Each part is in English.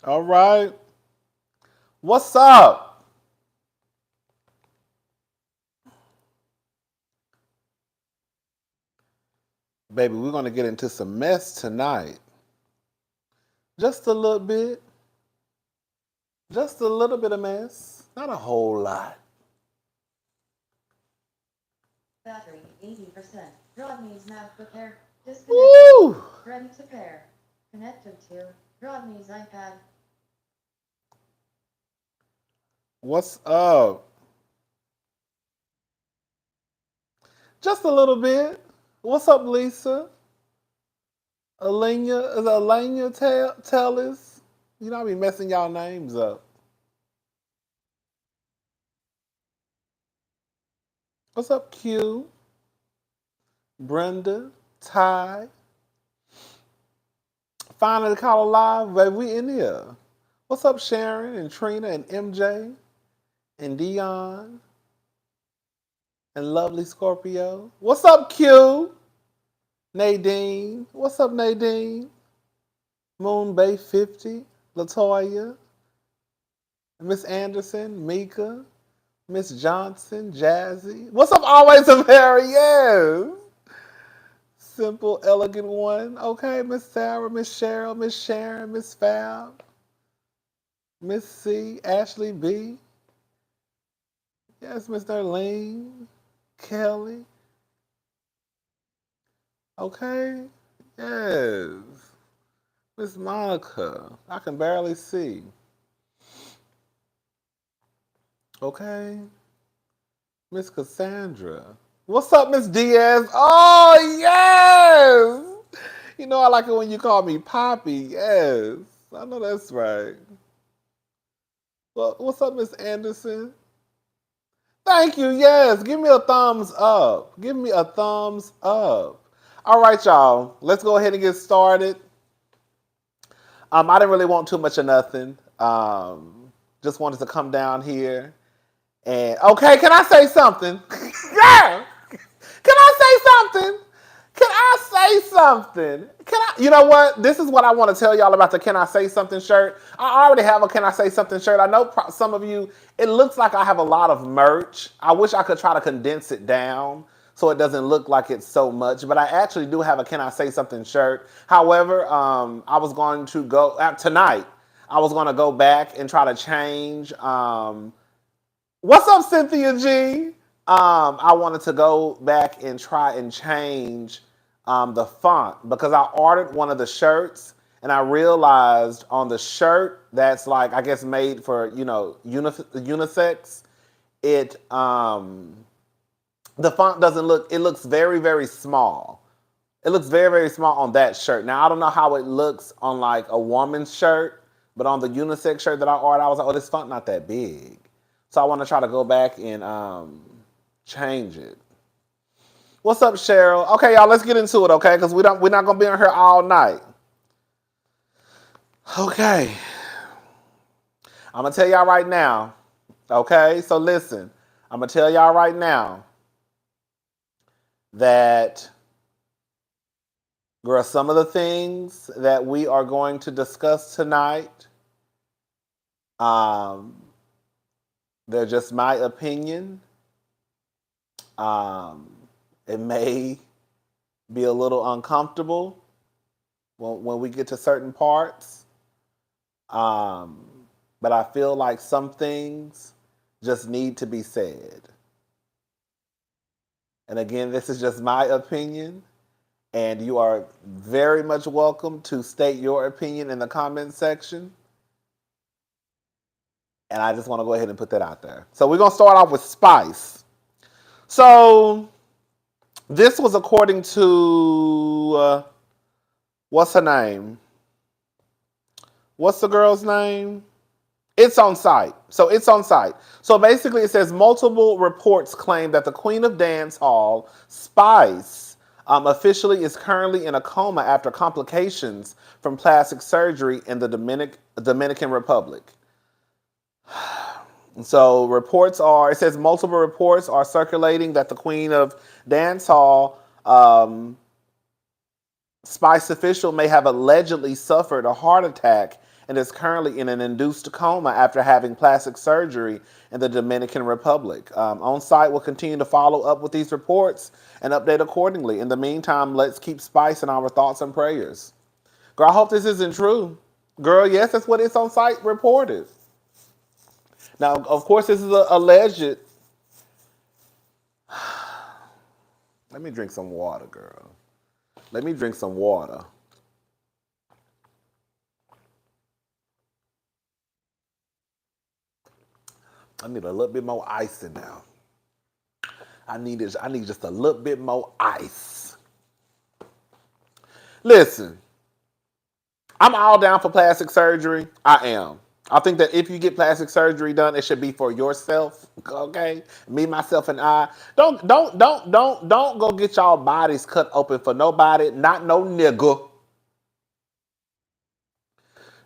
All right. What's up? Baby, we're going to get into some mess tonight. Just a little bit. Just a little bit of mess. Not a whole lot. Battery 80%. Rodney's now prepared. Disconnected. Woo! Ready to pair. Connected to Rodney's iPad. What's up? Just a little bit. What's up, Lisa? Alenia? Is it Alenia Tellis? You know, I be messing y'all names up. What's up, Q? Brenda? Ty? Finally caught alive, baby. We in here. What's up, Sharon and Trina and MJ and Dion and lovely Scorpio? What's up, Q? Nadine. What's up, Nadine? Moon Bay 50. Latoya. Miss Anderson. Mika. Miss Johnson. Jazzy. What's up, always of Harry? Yes. Simple, elegant one. Okay, Miss Sarah, Miss Cheryl, Miss Sharon, Miss Fab, Miss C, Ashley B. Yes, Miss Darlene, Kelly. Okay. Yes. Miss Monica. I can barely see. Okay. Miss Cassandra. What's up, Miss Diaz? Oh, yes. You know I like it when you call me Poppy. Yes. I know that's right. Well, what's up, Miss Anderson? Thank you. Yes. Give me a thumbs up. Give me a thumbs up. All right, y'all. Let's go ahead and get started. I didn't really want too much of nothing. Just wanted to come down here and okay. Can I say something? Yeah. Can I say something? Can I say something? Can I? You know what? This is what I want to tell y'all about the "Can I Say Something" shirt. I already have a "Can I Say Something" shirt. I know some of you. It looks like I have a lot of merch. I wish I could try to condense it down so it doesn't look like it's so much. But I actually do have a "Can I Say Something" shirt. However, I was going to go tonight. I was going to go back and try to change. What's up, Cynthia G? I wanted to go back and try and change the font because I ordered one of the shirts and I realized on the shirt that's like I guess made for unisex, it the font doesn't look. It looks very very small. It looks very very small on that shirt. Now I don't know how it looks on like a woman's shirt, but on the unisex shirt that I ordered, I was like, oh, this font not that big. So I want to try to go back and change it. What's up, Cheryl? Okay, y'all, let's get into it, okay? Because we're not gonna be on here all night. Okay, I'm gonna tell y'all right now. Okay, so listen, I'm gonna tell y'all right now that girl, some of the things that we are going to discuss tonight, um, they're just my opinion. Um, it may be a little uncomfortable when we get to certain parts. Um, but I feel like some things just need to be said. And again, this is just my opinion. And you are very much welcome to state your opinion in the comment section. And I just want to go ahead and put that out there. So we're going to start off with Spice. So this was according to, what's her name? What's the girl's name? It's on site. So it's on site. So basically, it says multiple reports claim that the Queen of Dance Hall, Spice, officially is currently in a coma after complications from plastic surgery in the Dominican Republic. So it says multiple reports are circulating that the Queen of Dancehall, Spice official, may have allegedly suffered a heart attack and is currently in an induced coma after having plastic surgery in the Dominican Republic. On site, we'll continue to follow up with these reports and update accordingly. In the meantime, let's keep Spice in our thoughts and prayers. Girl, I hope this isn't true. Girl, yes, that's what it's on site reported. Now, of course, this is a alleged. Let me drink some water, girl. Let me drink some water. I need a little bit more ice in there. I need just a little bit more ice. Listen, I'm all down for plastic surgery. I am. I think that if you get plastic surgery done, it should be for yourself. Okay, me, myself, and I. Don't go get y'all bodies cut open for nobody. Not no nigga.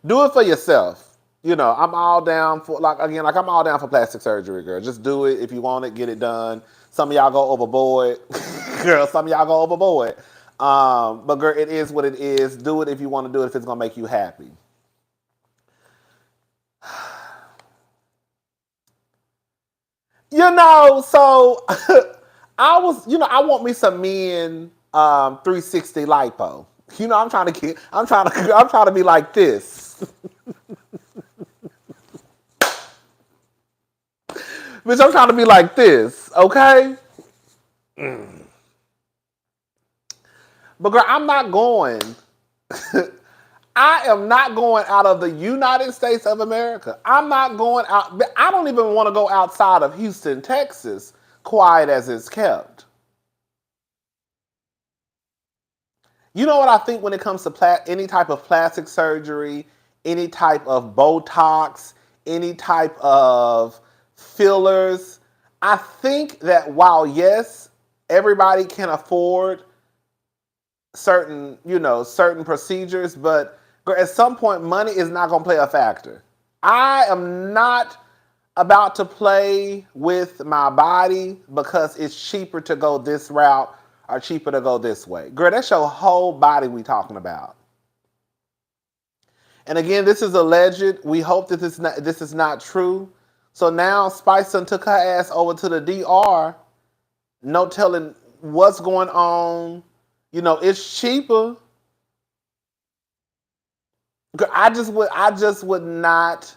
Do it for yourself. You know, I'm all down for I'm all down for plastic surgery, girl. Just do it if you want it, get it done. Some of y'all go overboard, girl. Some of y'all go overboard. But girl, it is what it is. Do it if you want to do it. If it's gonna make you happy. You know, so I want me some men 360 lipo. You know, I'm trying to be like this. Bitch, I'm trying to be like this, okay? But girl, I'm not going. I am not going out of the United States of America. I'm not going out. I don't even want to go outside of Houston, Texas, quiet as it's kept. You know what I think when it comes to any type of plastic surgery, any type of Botox, any type of fillers? I think that while, yes, everybody can afford certain procedures, but at some point, money is not going to play a factor. I am not about to play with my body because it's cheaper to go this route or cheaper to go this way. Girl, that's your whole body we talking about. And again, this is alleged. We hope that this is not true. So now Spice done took her ass over to the DR. No telling what's going on. You know, it's cheaper. I just would not.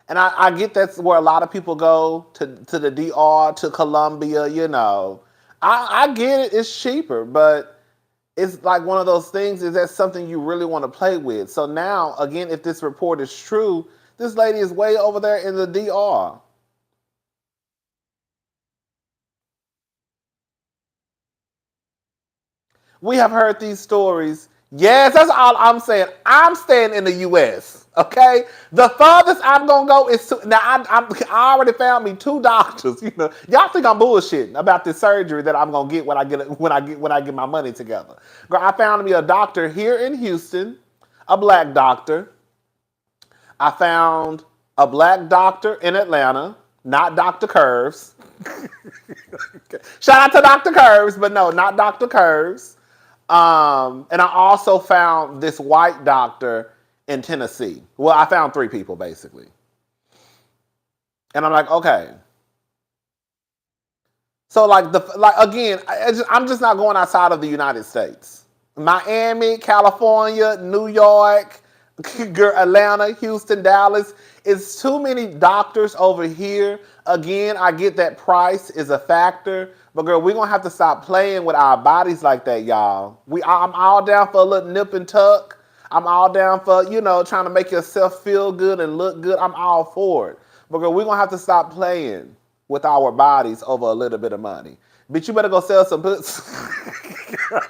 And I get that's where a lot of people go to the DR, to Colombia, you know. I get it, it's cheaper, but it's like one of those things, is that something you really want to play with? So now, again, if this report is true, this lady is way over there in the DR. We have heard these stories. Yes, that's all I'm saying. I'm staying in the U.S., okay? The farthest I'm going to go is now I already found me 2 doctors. You know, y'all think I'm bullshitting about this surgery that I'm going to get when I get my money together. Girl, I found me a doctor here in Houston, a black doctor. I found a black doctor in Atlanta, not Dr. Curves. Shout out to Dr. Curves, but no, not Dr. Curves. And I also found this white doctor in Tennessee. Well, I found 3 people basically. And I'm like, okay. So again, I'm just not going outside of the United States. Miami, California, New York, Atlanta, Houston, Dallas. It's too many doctors over here. Again, I get that price is a factor. But girl, we're going to have to stop playing with our bodies like that, y'all. I'm all down for a little nip and tuck. I'm all down for, trying to make yourself feel good and look good. I'm all for it. But girl, we're going to have to stop playing with our bodies over a little bit of money. Bitch, you better go sell some pussy. Go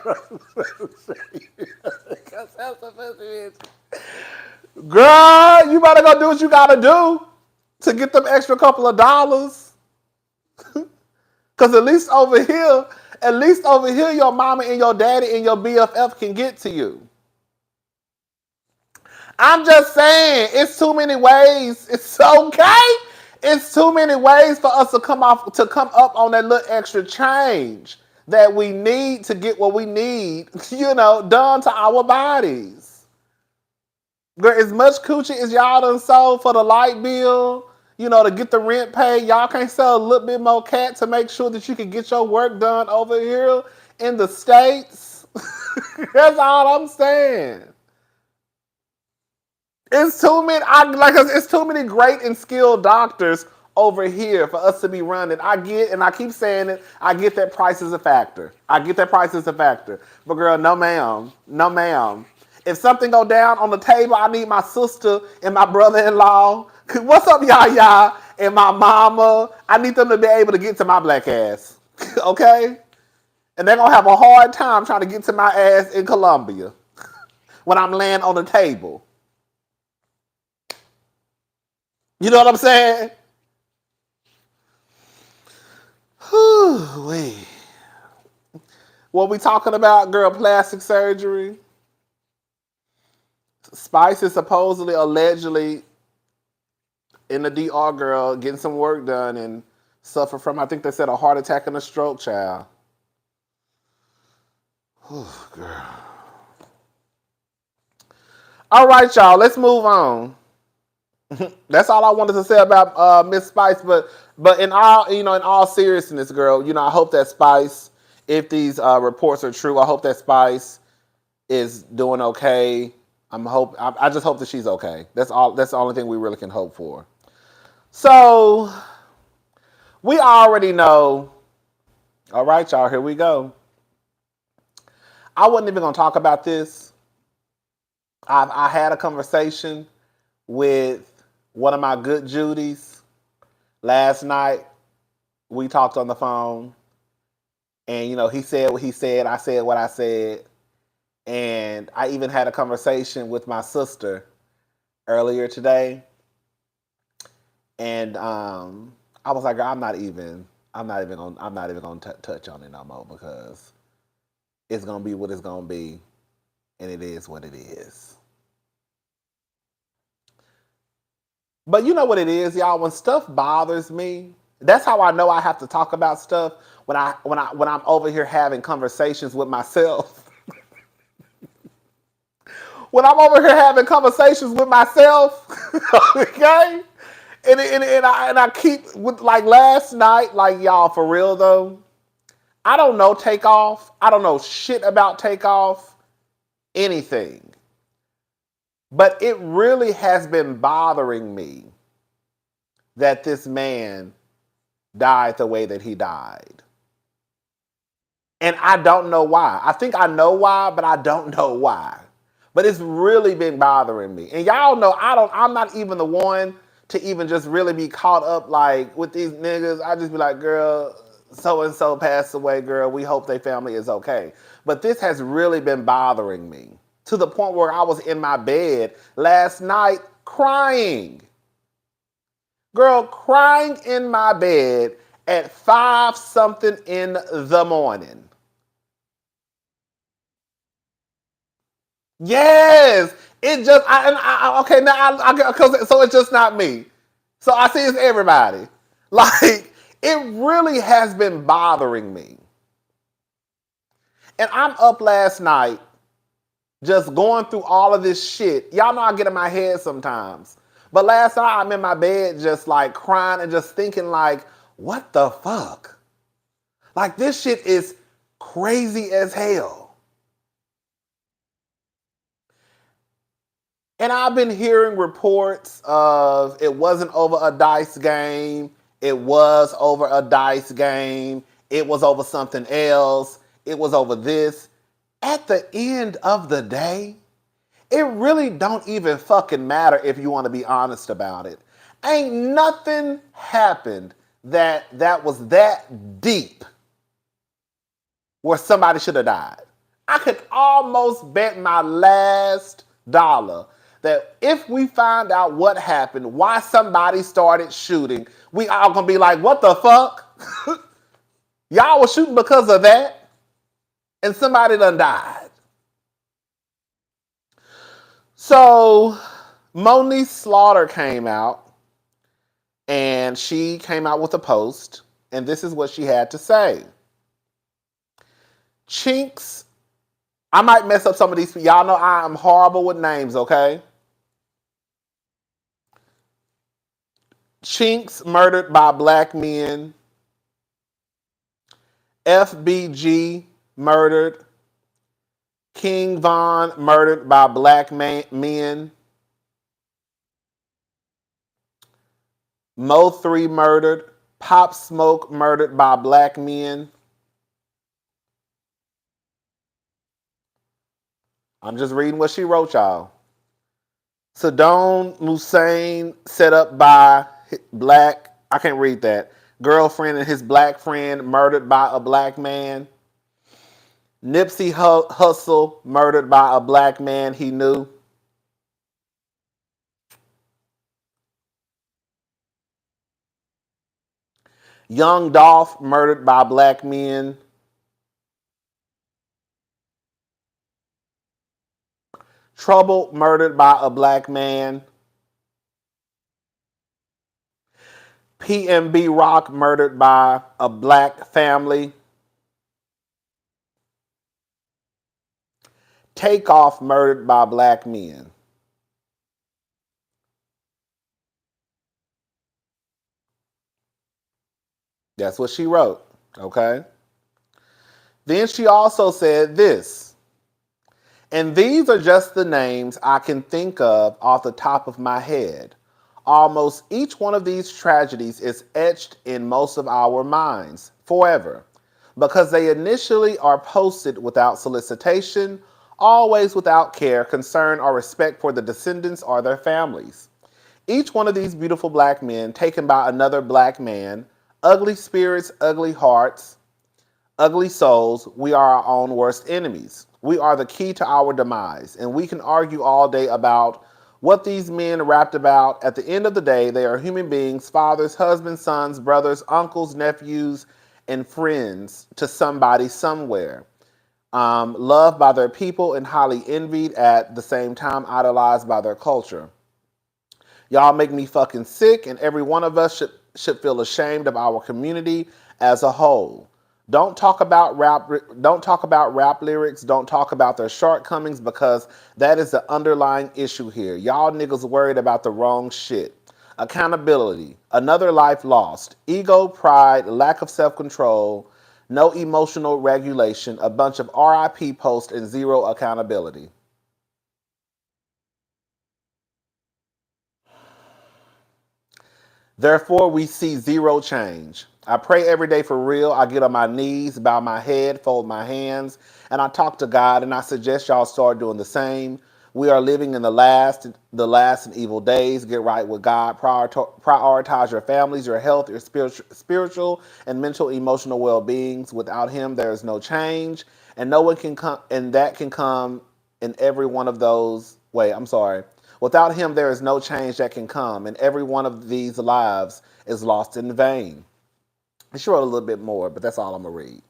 sell some pussy, bitch. Girl, you better go do what you got to do to get them extra couple of dollars. Because at least over here, your mama and your daddy and your BFF can get to you. I'm just saying, it's too many ways. It's okay. It's too many ways for us to come up on that little extra change that we need to get what we need, done to our bodies. Girl, as much coochie as y'all done sold for the light bill, to get the rent paid, y'all can't sell a little bit more cat to make sure that you can get your work done over here in the States. That's all I'm saying. It's too many. It's too many great and skilled doctors over here for us to be running. I get, and I keep saying it. I get that price is a factor. But girl, no ma'am, no ma'am. If something go down on the table, I need my sister and my brother-in-law. What's up, y'all, and my mama? I need them to be able to get to my black ass. Okay, and they're gonna have a hard time trying to get to my ass in Colombia when I'm laying on the table. You know what I'm saying? Whew, what we talking about, girl? Plastic surgery. Spice is supposedly, allegedly, in the DR, girl, getting some work done and suffer from, I think they said, a heart attack and a stroke, child. Whew, girl. All right, y'all, let's move on. That's all I wanted to say about Miss Spice. But in all seriousness, girl, I hope that Spice, if these reports are true, I hope that Spice is doing okay. I just hope that she's okay. That's all. That's the only thing we really can hope for. So we already know. All right, y'all. Here we go. I wasn't even gonna talk about this. I had a conversation with one of my good Judies last night. We talked on the phone, and he said what he said. I said what I said, and I even had a conversation with my sister earlier today. And I was like, I'm not even gonna touch on it no more because it's gonna be what it's gonna be, and it is what it is. But you know what it is, y'all. When stuff bothers me, that's how I know I have to talk about stuff. When I'm over here having conversations with myself. When I'm over here having conversations with myself, okay. And I keep with, like, last night, like, y'all, for real though. I don't know Takeoff. I don't know shit about Takeoff. Anything. But it really has been bothering me that this man died the way that he died. And I don't know why. I think I know why, but I don't know why. But it's really been bothering me. And y'all know I'm not even the one to even just really be caught up like with these niggas. I just be like, girl, so and so passed away, girl. We hope their family is okay. But this has really been bothering me to the point where I was in my bed last night crying. Girl, crying in my bed at 5 something in the morning. Yes, it just okay now. So it's just not me. So I see it's everybody. Like, it really has been bothering me. And I'm up last night just going through all of this shit. Y'all know I get in my head sometimes. But last night I'm in my bed just like crying and just thinking like, what the fuck? Like, this shit is crazy as hell. And I've been hearing reports of it wasn't over a dice game. It was over a dice game. It was over something else. It was over this. At the end of the day, it really don't even fucking matter if you want to be honest about it. Ain't nothing happened that was that deep where somebody should have died. I could almost bet my last dollar that if we find out what happened, why somebody started shooting, we all gonna be like, what the fuck? Y'all were shooting because of that, and somebody done died. So Moniece Slaughter came out, and she came out with a post, and this is what she had to say. Chinks, I might mess up some of these. Y'all know I am horrible with names, okay? Chinks murdered by black men. FBG murdered. King Von murdered by black men. Mo 3 murdered. Pop Smoke murdered by black men. I'm just reading what she wrote, y'all. Saddam Hussein set up by black, I can't read that, girlfriend and his black friend murdered by a black man. Nipsey Hussle murdered by a black man he knew. Young Dolph murdered by black men. Trouble murdered by a black man. PMB Rock murdered by a black family. Takeoff murdered by black men. That's what she wrote, okay? Then she also said this, and these are just the names I can think of off the top of my head. Almost each one of these tragedies is etched in most of our minds forever because they initially are posted without solicitation, always without care, concern, or respect for the descendants or their families. Each one of these beautiful black men taken by another black man, ugly spirits, ugly hearts, ugly souls, we are our own worst enemies. We are the key to our demise, and we can argue all day about what these men rapped about. At the end of the day, they are human beings, fathers, husbands, sons, brothers, uncles, nephews, and friends to somebody somewhere. Loved by their people and highly envied at the same time, idolized by their culture. Y'all make me fucking sick, and every one of us should feel ashamed of our community as a whole. Don't talk about rap. Don't talk about rap lyrics. Don't talk about their shortcomings because that is the underlying issue here. Y'all niggas worried about the wrong shit. Accountability, another life lost. Ego, pride, lack of self-control, no emotional regulation, a bunch of RIP posts, and zero accountability. Therefore, we see zero change. I pray every day for real. I get on my knees, bow my head, fold my hands, and I talk to God, and I suggest y'all start doing the same. We are living in the last and evil days. Get right with God. Prioritize your families, your health, your spiritual and mental, emotional well-beings. Without Him, there is no change, and no one can come, and that can come in every one of those. Wait, I'm sorry. Without Him, there is no change that can come, and every one of these lives is lost in vain. She wrote a little bit more, but that's all I'm going to read.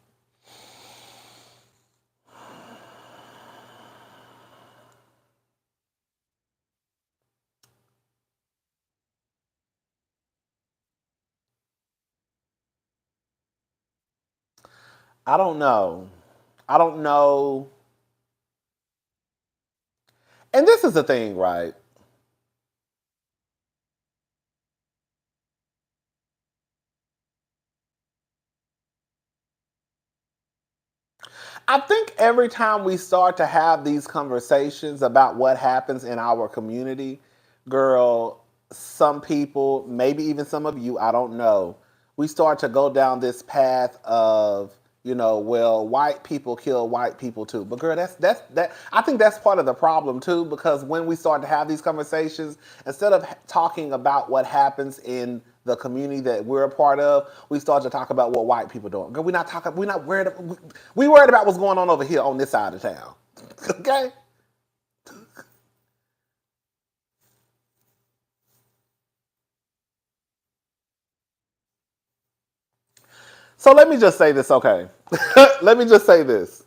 I don't know. I don't know. And this is the thing, right? I think every time we start to have these conversations about what happens in our community, girl, some people, maybe even some of you, I don't know, we start to go down this path of, well, white people kill white people too. But girl, that I think that's part of the problem too, because when we start to have these conversations, instead of talking about what happens in the community that we're a part of, we start to talk about what white people doing. Girl, we're not worried. We worried about what's going on over here on this side of town. Okay. So let me just say this, okay? Let me just say this.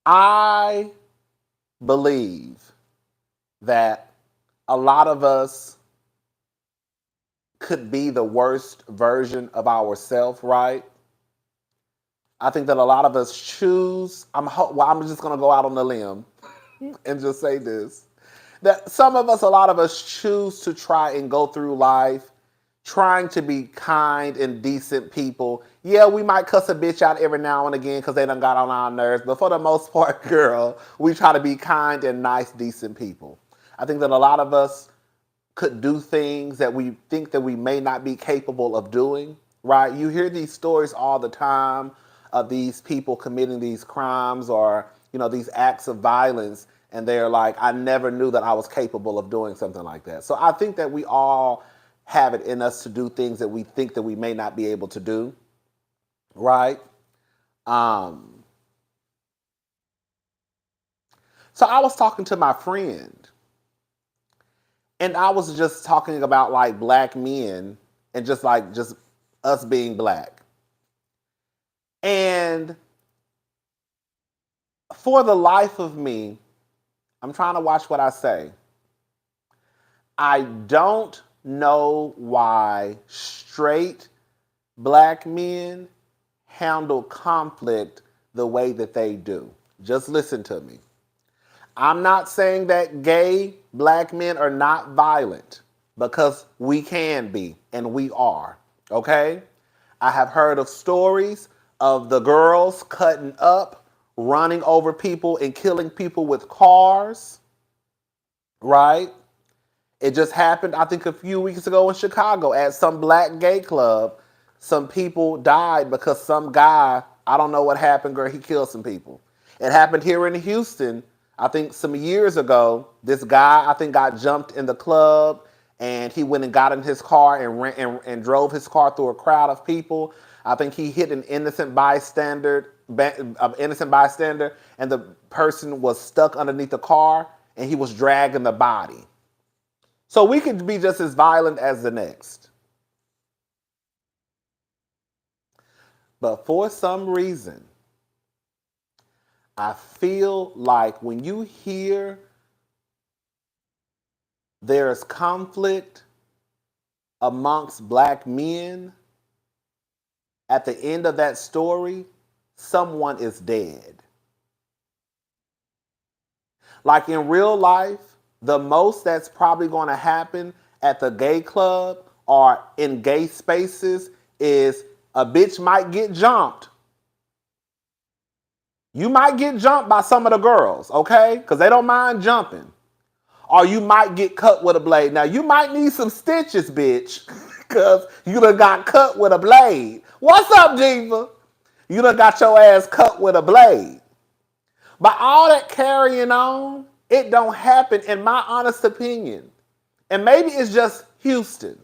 I believe that a lot of us could be the worst version of ourselves, right? I think that a lot of us choose. I'm just gonna go out on a limb and just say this. That some of us, a lot of us choose to try and go through life trying to be kind and decent people. Yeah, we might cuss a bitch out every now and again because they done got on our nerves, but for the most part, girl, we try to be kind and nice, decent people. I think that a lot of us could do things that we think that we may not be capable of doing, right? You hear these stories all the time of these people committing these crimes or, these acts of violence, and they're like, I never knew that I was capable of doing something like that. So I think that we all have it in us to do things that we think that we may not be able to do, right? Um, so I was talking to my friend, and I was just talking about like black men and just us being black. And for the life of me, I'm trying to watch what I say. I don't know why straight black men handle conflict the way that they do. Just listen to me. I'm not saying that gay black men are not violent, because we can be and we are, okay? I have heard of stories of the girls cutting up, running over people and killing people with cars, right? It just happened, I think, a few weeks ago in Chicago at some black gay club. Some people died because some guy, I don't know what happened, girl, he killed some people. It happened here in Houston, I think some years ago. This guy, I think, got jumped in the club, and he went and got in his car and drove his car through a crowd of people. I think he hit an innocent bystander, and the person was stuck underneath the car, and he was dragging the body. So we could be just as violent as the next. But for some reason, I feel like when you hear there's conflict amongst black men, at the end of that story, someone is dead. Like in real life, the most that's probably going to happen at the gay club or in gay spaces is a bitch might get jumped. You might get jumped by some of the girls, okay? Because they don't mind jumping. Or you might get cut with a blade. Now, you might need some stitches, bitch, because you done got cut with a blade. What's up, Jiva? You done got your ass cut with a blade. But all that carrying on, it don't happen, in my honest opinion. And maybe it's just Houston.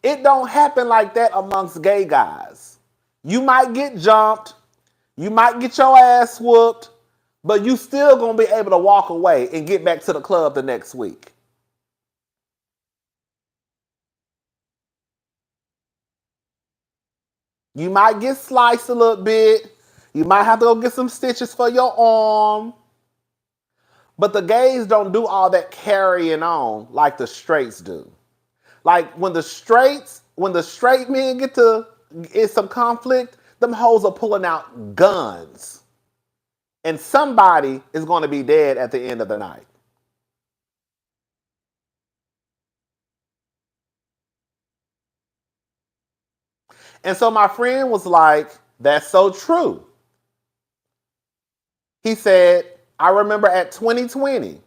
It don't happen like that amongst gay guys. You might get jumped, you might get your ass whooped, but you still gonna be able to walk away and get back to the club the next week. You might get sliced a little bit. You might have to go get some stitches for your arm. But the gays don't do all that carrying on like the straights do. Like when the straight men get to in some conflict, them hoes are pulling out guns. And somebody is going to be dead at the end of the night. And so my friend was like, that's so true. He said, I remember at 2020,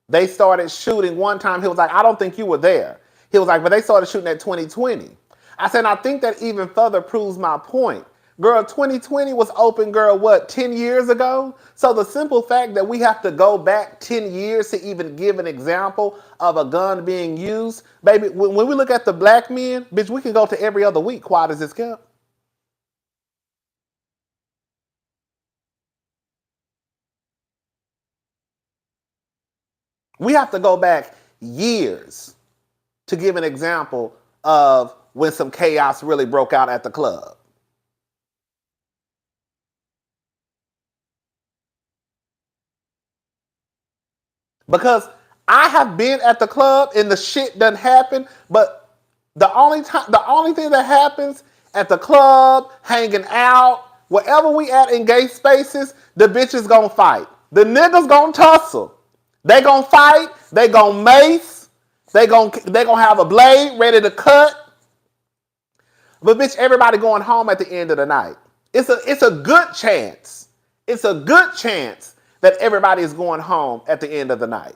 they started shooting one time. He was like, I don't think you were there. He was like, but they started shooting at 2020. I said, I think that even further proves my point. Girl, 2020 was open, girl, what, 10 years ago? So the simple fact that we have to go back 10 years to even give an example of a gun being used, baby, when we look at the black men, bitch, we can go to every other week, quiet as it's kept. We have to go back years to give an example of when some chaos really broke out at the club. Because I have been at the club and the shit doesn't happen, but the only thing that happens at the club, hanging out, wherever we at in gay spaces, the bitches gonna fight. The niggas gonna tussle. They gonna fight, They gonna mace. They gonna have a blade ready to cut. But bitch, everybody going home at the end of the night. It's a good chance. It's a good chance that everybody is going home at the end of the night.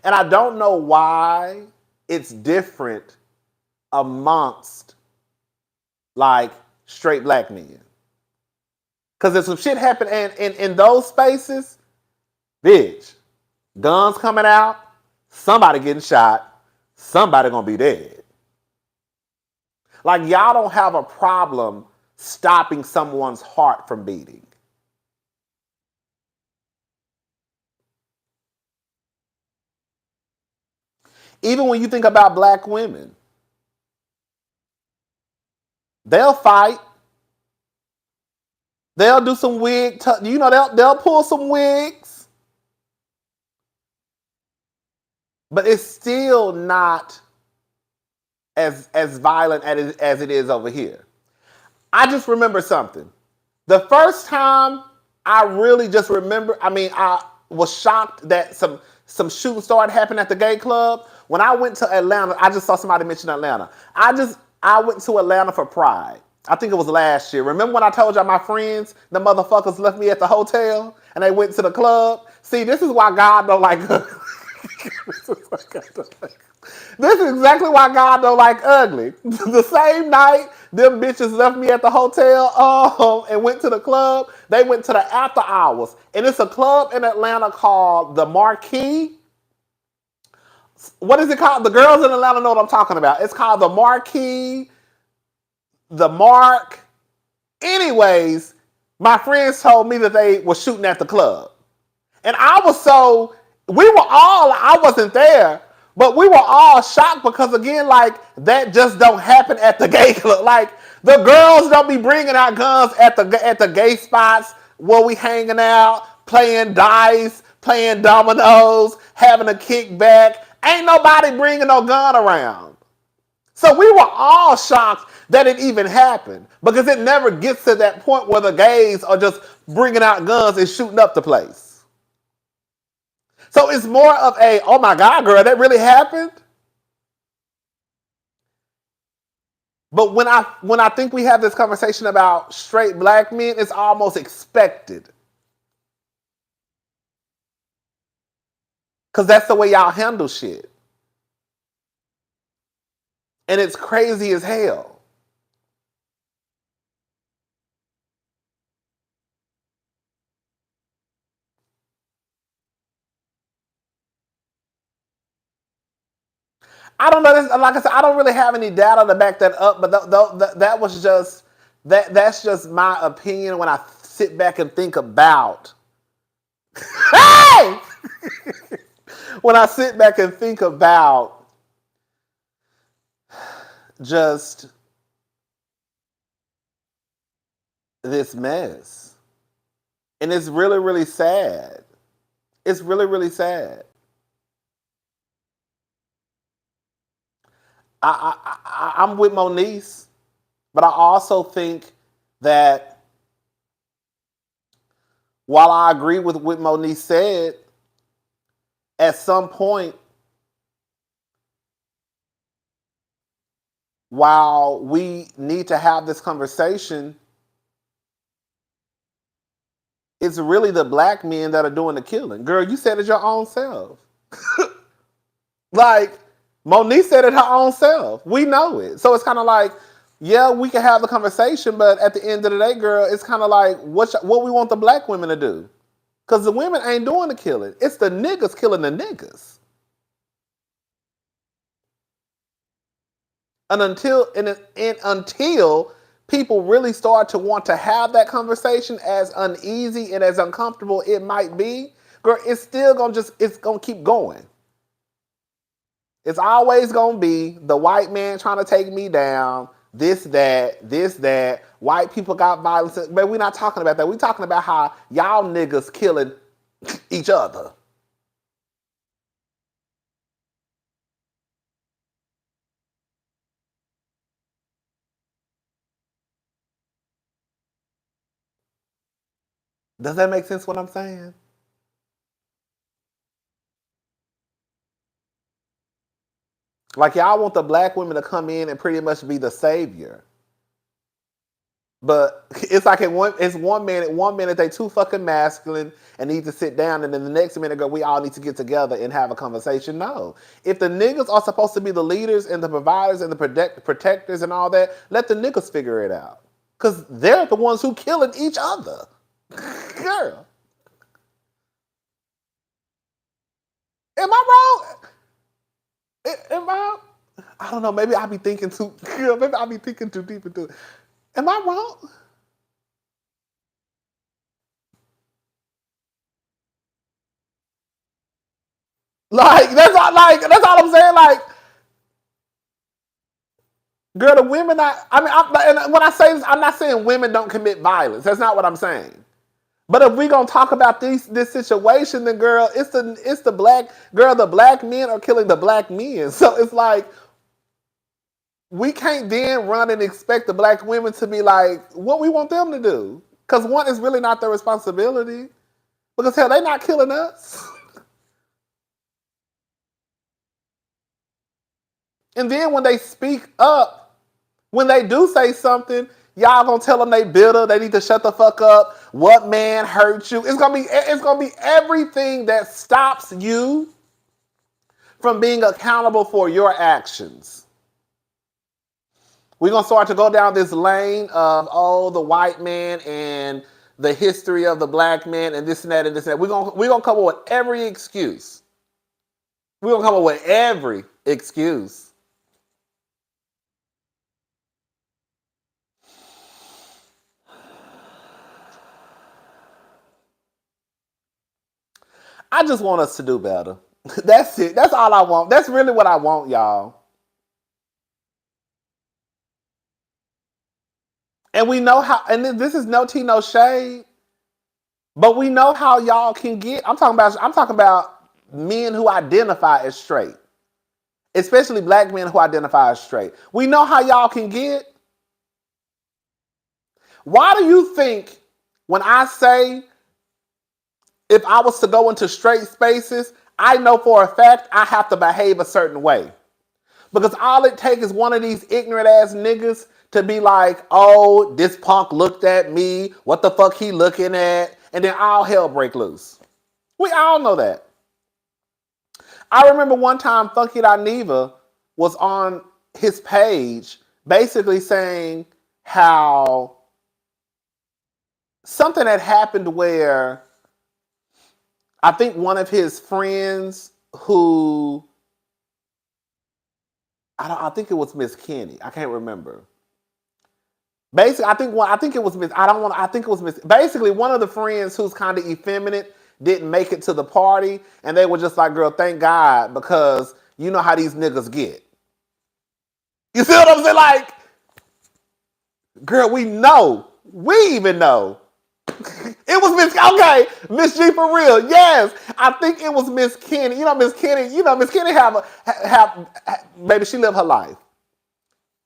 And I don't know why it's different amongst like straight black men. Because if some shit happened in those spaces, bitch, guns coming out, somebody getting shot, somebody gonna be dead. Like y'all don't have a problem stopping someone's heart from beating. Even when you think about black women, they'll fight. They'll do some wig, they'll pull some wigs. But it's still not as violent as it is over here. I just remember something. The first time I really just remember, I was shocked that some shooting started happening at the gay club. When I went to Atlanta, I just saw somebody mention Atlanta. I went to Atlanta for Pride. I think it was last year. Remember when I told y'all my friends, the motherfuckers left me at the hotel and they went to the club? See, this is why God don't like This is exactly why God don't like ugly. The same night them bitches left me at the hotel and went to the club, they went to the after hours. And it's a club in Atlanta called the Marquee. What is it called? The girls in Atlanta know what I'm talking about. It's called the Marquee, the Mark. Anyways, my friends told me that they were shooting at the club. And I wasn't there, but we were all shocked because again, like that just don't happen at the gay club. Like the girls don't be bringing out guns at the gay spots where we hanging out, playing dice, playing dominoes, having a kickback. Ain't nobody bringing no gun around. So we were all shocked that it even happened because it never gets to that point where the gays are just bringing out guns and shooting up the place. So it's more of a, oh my God, girl, that really happened? But when I think we have this conversation about straight black men, it's almost expected. Because that's the way y'all handle shit. And it's crazy as hell. I don't know. Like I said, I don't really have any data to back that up, but that was just that's just my opinion when I sit back and think about. Hey! When I sit back and think about just this mess, and it's really really sad. It's really really sad. I'm with Moniece, but I also think that while I agree with what Moniece said, at some point, while we need to have this conversation, it's really the black men that are doing the killing. Girl, you said it your own self. Like, Moniece said it her own self. We know it. So it's kind of like, yeah, we can have the conversation, but at the end of the day, girl, it's kind of like what we want the black women to do. Because the women ain't doing the killing. It's the niggas killing the niggas. And until people really start to want to have that conversation, as uneasy and as uncomfortable it might be, girl, it's still it's gonna keep going. It's always gonna be the white man trying to take me down, this, that. White people got violence. But we're not talking about that. We're talking about how y'all niggas killing each other. Does that make sense what I'm saying? Like y'all want the black women to come in and pretty much be the savior. But it's like it's 1 minute, 1 minute they too fucking masculine and need to sit down, and then the next minute go, we all need to get together and have a conversation. No. If the niggas are supposed to be the leaders and the providers and the protectors and all that, let the niggas figure it out. Cause they're the ones who killing each other. Girl. Am I wrong? Am I don't know, maybe I be thinking too maybe I be thinking too deep into it. Am I wrong? That's all I'm saying. Like, girl, the women. And when I say this, I'm not saying women don't commit violence. That's not what I'm saying. But if we gonna talk about this situation, then girl, it's the black girl. The black men are killing the black men. So it's like we can't then run and expect the black women to be like what we want them to do. Because one is really not their responsibility. Because hell, they not killing us. And then when they speak up, when they do say something, y'all gonna tell them they bitter, they need to shut the fuck up. What man hurt you? It's gonna be everything that stops you from being accountable for your actions. We're gonna start to go down this lane of the white man and the history of the black man and this and that and this and that. We're gonna come up with every excuse. We're gonna come up with every excuse. I just want us to do better. That's it. That's all I want. That's really what I want, y'all. And we know how, and this is no tea, no shade, but we know how y'all can get. I'm talking about men who identify as straight, especially black men who identify as straight. We know how y'all can get. Why do you think when I say if I was to go into straight spaces, I know for a fact I have to behave a certain way? Because all it takes is one of these ignorant ass niggas to be like, oh, this punk looked at me. What the fuck he looking at? And then all hell break loose. We all know that. I remember one time Funky Neva was on his page basically saying how something had happened where I think one of his friends who I think it was Miss Kenny. I can't remember. Basically, I think it was Miss. I think it was Miss. Basically, one of the friends who's kind of effeminate didn't make it to the party, and they were just like, "Girl, thank God," because you know how these niggas get. You see what I'm saying? Like, girl, we even know. It was Miss G for real. Yes, I think it was Miss Kenny. Miss Kenny have maybe she lived her life.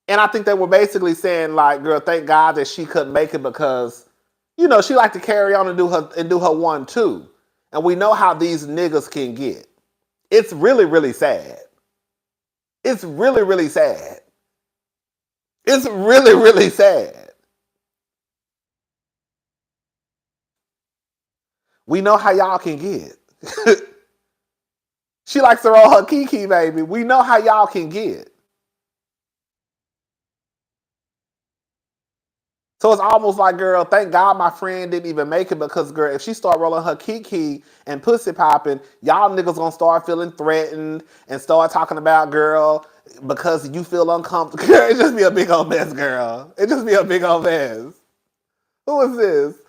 And I think they were basically saying like, girl, thank God that she couldn't make it because, she liked to carry on and do her one too. And we know how these niggas can get. It's really, really sad. It's really, really sad. It's really, really sad. We know how y'all can get. She likes to roll her kiki, baby. We know how y'all can get. So it's almost like, girl, thank God my friend didn't even make it because, girl, if she start rolling her kiki and pussy popping, y'all niggas gonna start feeling threatened and start talking about, girl, because you feel uncomfortable. Girl, it just be a big old mess, girl. It just be a big old mess. Who is this?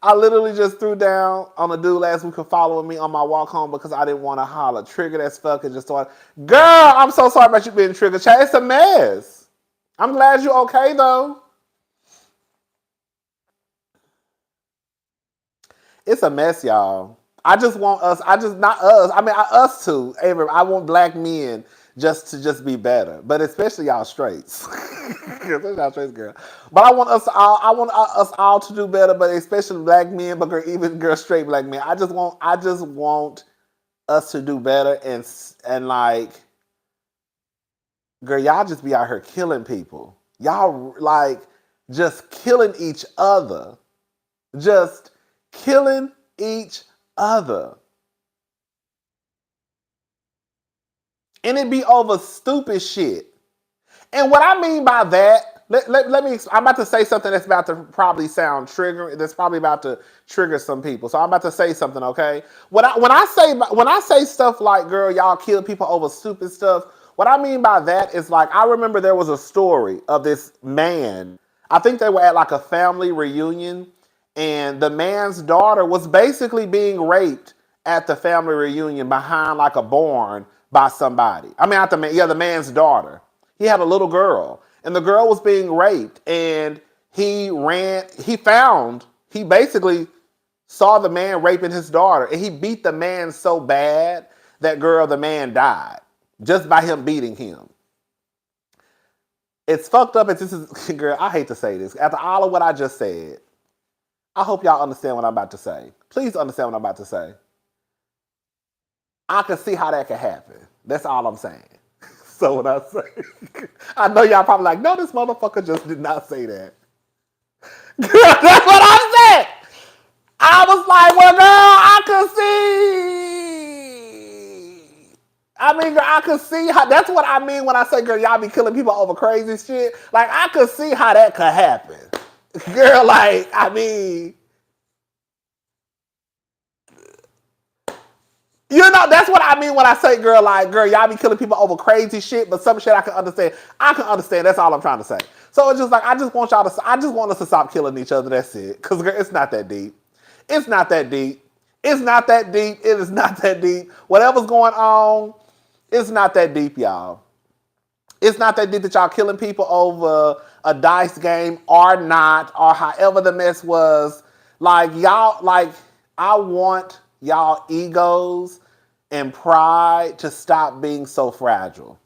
I literally just threw down on a dude last week for following me on my walk home because I didn't want to holler. Triggered as fuck and just started. Girl, I'm so sorry about you being triggered. Child, it's a mess. I'm glad you're okay though. It's a mess, y'all. I just want us. Not us. I mean, us too. I want black men just to be better, but especially y'all straights. That's not Trace girl. But I want us all to do better, but especially black men, but even girl straight black men. I just want us to do better and like, girl, y'all just be out here killing people. Y'all like just killing each other. Just killing each other. And it be over stupid shit. And what I mean by that, let me, I'm about to say something that's about to probably sound triggering, that's probably about to trigger some people. So I'm about to say something, okay? When I say stuff like, girl, y'all kill people over stupid stuff, what I mean by that is like, I remember there was a story of this man. I think they were at like a family reunion, and the man's daughter was basically being raped at the family reunion behind like a barn by somebody. I mean, not the man, yeah, the man's daughter. He had a little girl, and the girl was being raped, and he basically saw the man raping his daughter, and he beat the man so bad that the man died just by him beating him. It's fucked up. This is, girl, I hate to say this. After all of what I just said, I hope y'all understand what I'm about to say. Please understand what I'm about to say. I can see how that could happen. That's all I'm saying. So what I say, I know y'all probably like, no, this motherfucker just did not say that. Girl, that's what I said. I was like, well, girl, I could see. I mean, girl, I could see how. That's what I mean when I say, girl, y'all be killing people over crazy shit. Like, I could see how that could happen. Girl, like, I mean, you know, that's what I mean when I say, girl, like, girl, y'all be killing people over crazy shit, but some shit I can understand. I can understand. That's all I'm trying to say. So it's just like, I just want us to stop killing each other. That's it. Because, girl, it's not that deep. It's not that deep. It's not that deep. It is not that deep. Whatever's going on, it's not that deep, y'all. It's not that deep that y'all killing people over a dice game or not, or however the mess was. Like, y'all, like, I want y'all egos and pride to stop being so fragile.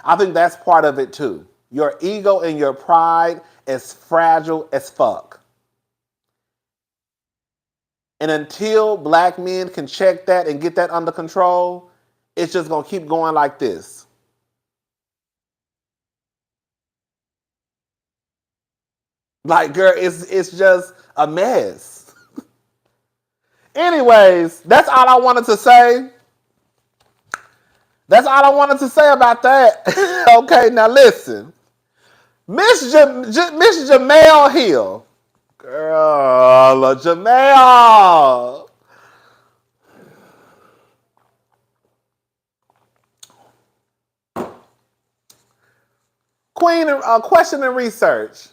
I think that's part of it too. Your ego and your pride is fragile as fuck. And until black men can check that and get that under control, it's just gonna keep going like this. Like, girl, it's just a mess. Anyways, that's all I wanted to say. That's all I wanted to say about that. Okay, now listen. Miss Jemele Hill. Girl, Jemele. Queen, question and research.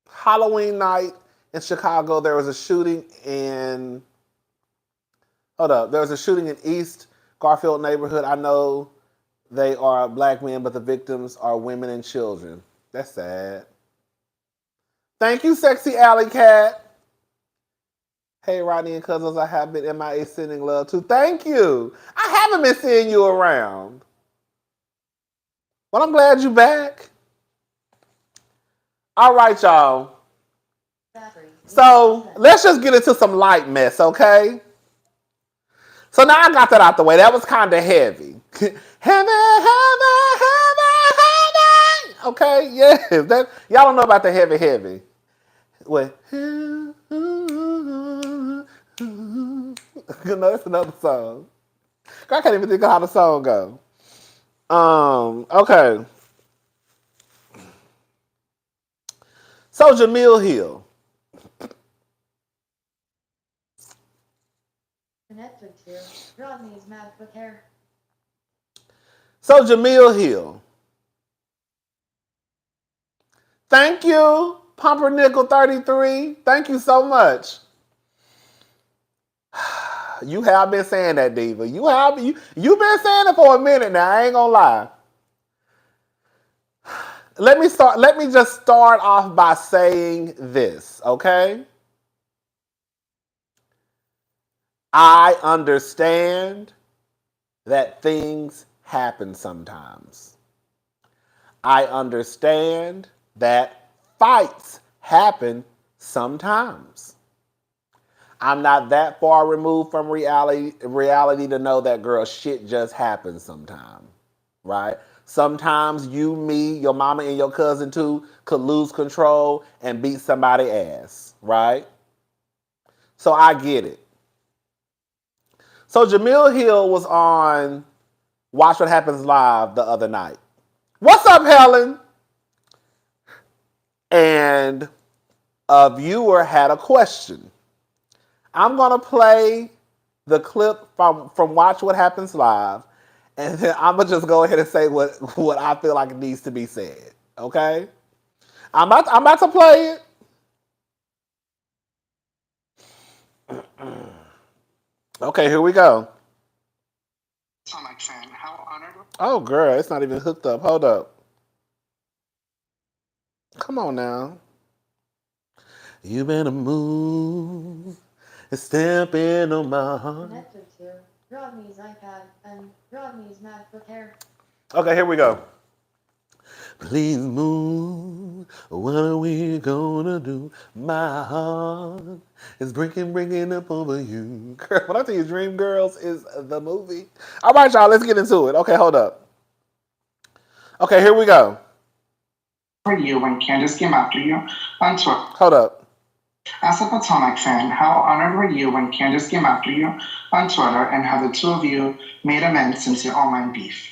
Halloween night in Chicago, there was a shooting in. Hold up, there was a shooting in East Garfield neighborhood. I know they are black men, but the victims are women and children. That's sad. Thank you, Sexy Alley Cat. Hey, Rodney and cousins, I have been MIA sending love too. Thank you. I haven't been seeing you around. Well, I'm glad you back. All right, y'all. So let's just get into some light mess, okay? So now I got that out the way. That was kind of heavy. Heavy, heavy, heavy, heavy. Okay, yes. That, y'all don't know about the heavy, heavy. What? You know, that's another song. I can't even think of how the song goes. Okay. So Jemele Hill. Rodney's mad with hair. So Jemele Hill. Thank you, Pumpernickel 33. Thank you so much. You have been saying that, Diva. You've been saying it for a minute now. I ain't gonna lie. Let me just start off by saying this, okay? I understand that things happen sometimes. I understand that fights happen sometimes. I'm not that far removed from reality to know that, girl, shit just happens sometimes, right? Sometimes you, me, your mama, and your cousin too could lose control and beat somebody ass, right? So I get it. So Jemele Hill was on Watch What Happens Live the other night. What's up, Helen? And a viewer had a question. I'm gonna play the clip from Watch What Happens Live, and then I'm gonna just go ahead and say what I feel like needs to be said. Okay? I'm about to play it. Okay, here we go. Oh, girl, it's not even hooked up. Hold up. Come on now. You better move and step in on my heart. Connected to Rodney's iPad and Rodney's MacBook Air. Okay, here we go. Please move. What are we gonna do? My heart is breaking up over you. Girl, when I tell you Dream Girls is the movie. All right, y'all, let's get into it. Okay, hold up. Okay, here we go. For you when Candace came after you on Twitter. Hold up. As a Potomac fan, how honored were you when Candace came after you on Twitter and how the two of you made amends since your online beef?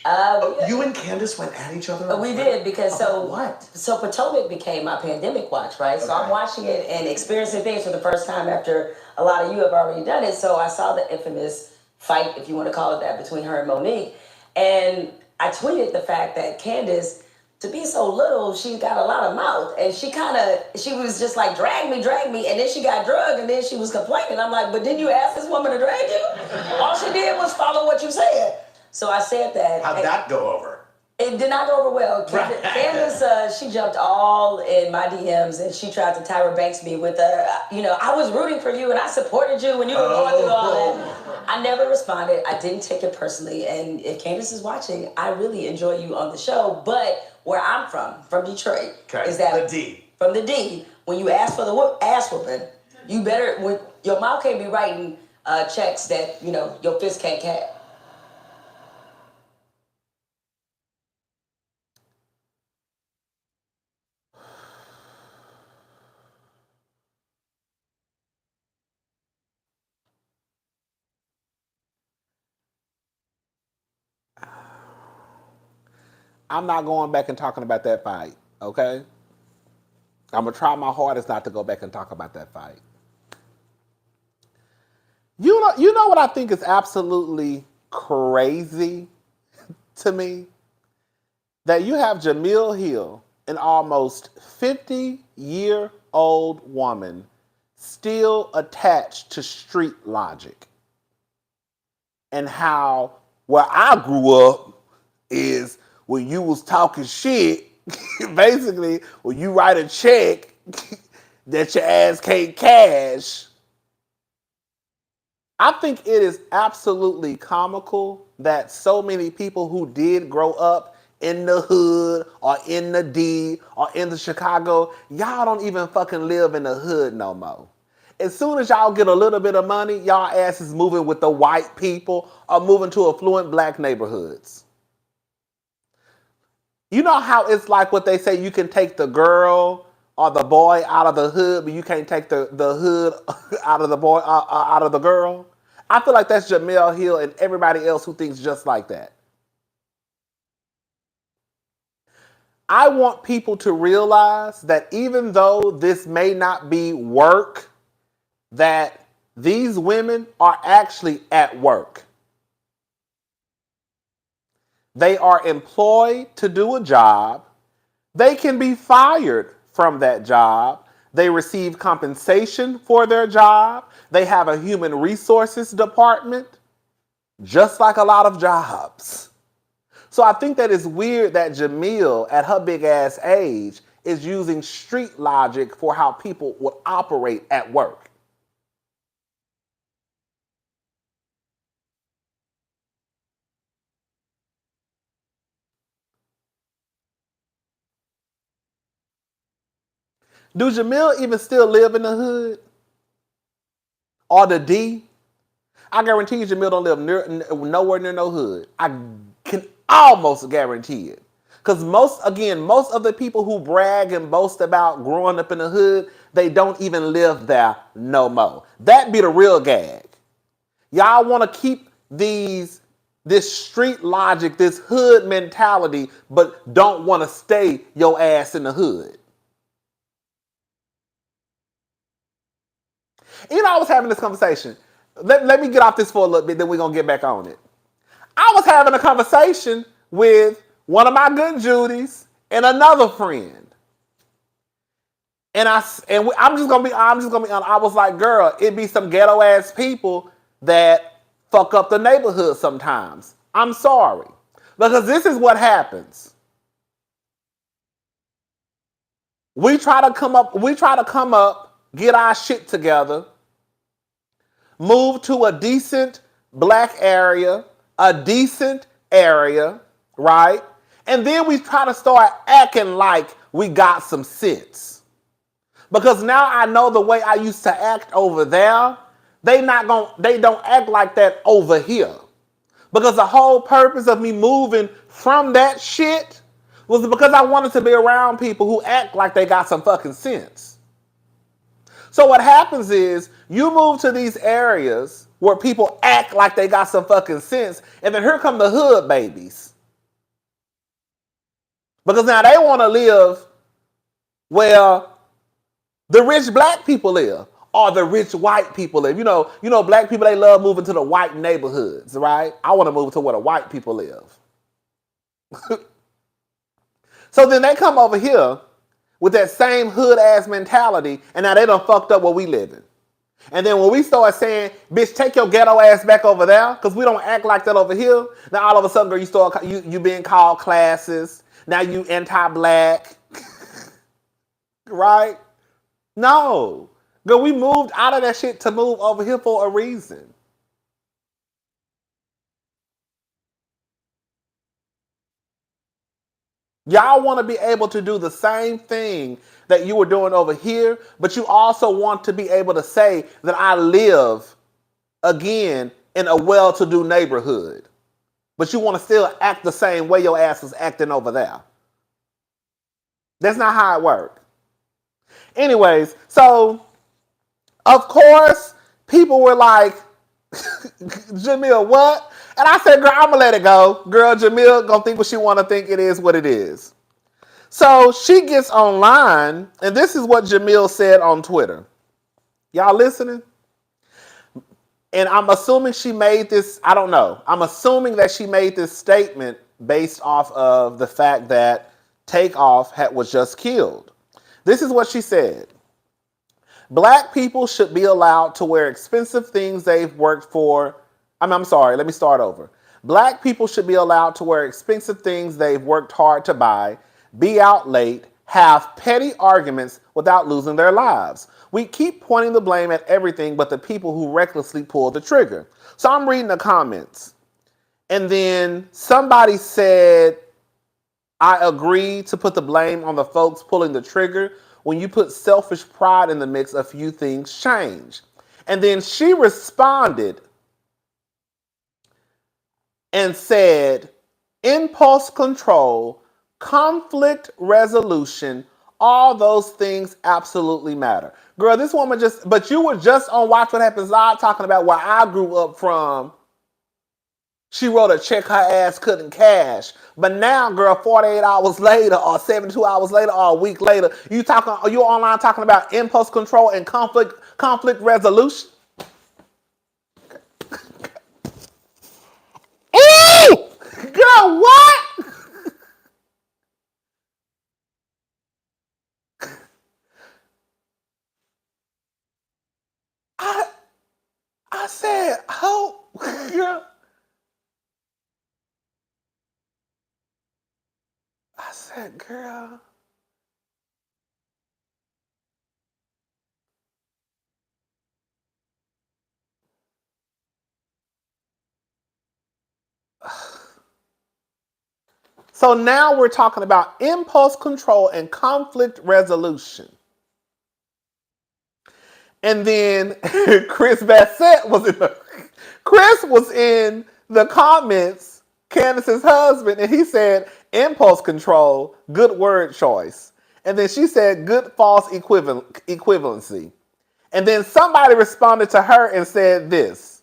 You and Candace went at each other? We did, because what? So Potomac became my pandemic watch, right? So I'm watching it and experiencing things for the first time after a lot of you have already done it. So I saw the infamous fight, if you want to call it that, between her and Monique. And I tweeted the fact that Candace, to be so little, she got a lot of mouth. And she was just like, drag me. And then she got drugged and then she was complaining. I'm like, but didn't you ask this woman to drag you? All she did was follow what you said. So I said that. How'd that go over? It did not go over well. Candace, she jumped all in my DMs and she tried to Tyra Banks me with I was rooting for you and I supported you when you were going through all that. I never responded. I didn't take it personally. And if Candace is watching, I really enjoy you on the show. But where I'm from Detroit, is that the D. From the D, when you ask for the ass whooping, you better, when your mouth can't be writing checks that, your fist can't cash. I'm not going back and talking about that fight, okay? I'm gonna try my hardest not to go back and talk about that fight. You know what I think is absolutely crazy to me? That you have Jemele Hill, an almost 50-year-old woman, still attached to street logic. And how where I grew up is when you was talking shit, basically, when you write a check that your ass can't cash. I think it is absolutely comical that so many people who did grow up in the hood or in the D or in the Chicago, y'all don't even fucking live in the hood no more. As soon as y'all get a little bit of money, y'all ass is moving with the white people or moving to affluent black neighborhoods. You know how it's like what they say, you can take the girl or the boy out of the hood, but you can't take the hood out of the boy, out of the girl? I feel like that's Jemele Hill and everybody else who thinks just like that. I want people to realize that even though this may not be work, that these women are actually at work. They are employed to do a job. They can be fired from that job. They receive compensation for their job. They have a human resources department, just like a lot of jobs. So I think that it's weird that Jemele, at her big ass age, is using street logic for how people would operate at work. Do Jemele even still live in the hood? Or the D? I guarantee you Jemele don't live nowhere near no hood. I can almost guarantee it. Because most of the people who brag and boast about growing up in the hood, they don't even live there no more. That be the real gag. Y'all want to keep this street logic, this hood mentality, but don't want to stay your ass in the hood. I was having this conversation. Let me get off this for a little bit, then we're going to get back on it. I was having a conversation with one of my good Judys and another friend. I'm just gonna be honest. I was like, girl, it be some ghetto ass people that fuck up the neighborhood sometimes. I'm sorry. Because this is what happens. We try to come up, get our shit together, move to a decent black area, a decent area, right? And then we try to start acting like we got some sense. Because now I know the way I used to act over there, they don't act like that over here. Because the whole purpose of me moving from that shit was because I wanted to be around people who act like they got some fucking sense. So what happens is you move to these areas where people act like they got some fucking sense, and then here come the hood babies. Because now they want to live where the rich black people live, or the rich white people live. You know, black people, they love moving to the white neighborhoods, right? I want to move to where the white people live. So then they come over here with that same hood ass mentality, and now they done fucked up where we living. And then when we start saying, bitch, take your ghetto ass back over there, because we don't act like that over here, now all of a sudden, girl, you being called classist. Now you anti-black. Right? No. Girl, we moved out of that shit to move over here for a reason. Y'all want to be able to do the same thing that you were doing over here, but you also want to be able to say that I live, again, in a well-to-do neighborhood. But you want to still act the same way your ass was acting over there. That's not how it works. Anyways, so, of course, people were like, Jemele, what? And I said, girl, I'm going to let it go. Girl, Jemele going to think what she want to think. It is what it is. So she gets online, and this is what Jemele said on Twitter. Y'all listening? And I'm assuming she made this, I don't know. I'm assuming that she made this statement based off of the fact that Takeoff was just killed. This is what she said. Black people should be allowed to wear expensive things they've worked for. I'm sorry, let me start over. Black people should be allowed to wear expensive things they've worked hard to buy, be out late, have petty arguments without losing their lives. We keep pointing the blame at everything but the people who recklessly pull the trigger. So I'm reading the comments. And then somebody said, I agree to put the blame on the folks pulling the trigger. When you put selfish pride in the mix, a few things change. And then she responded and said, impulse control, conflict resolution, all those things absolutely matter. Girl, this woman but you were just on Watch What Happens Live talking about where I grew up from. She wrote a check her ass couldn't cash. But now, girl, 48 hours later or 72 hours later or a week later, you online talking about impulse control and conflict resolution? Ooh! Girl, what? I said, oh, girl. I said, girl. So now we're talking about impulse control and conflict resolution. And then Chris Bassett Chris was in the comments, Candace's husband, and he said, impulse control, good word choice. And then she said, good false equivalency. And then somebody responded to her and said this: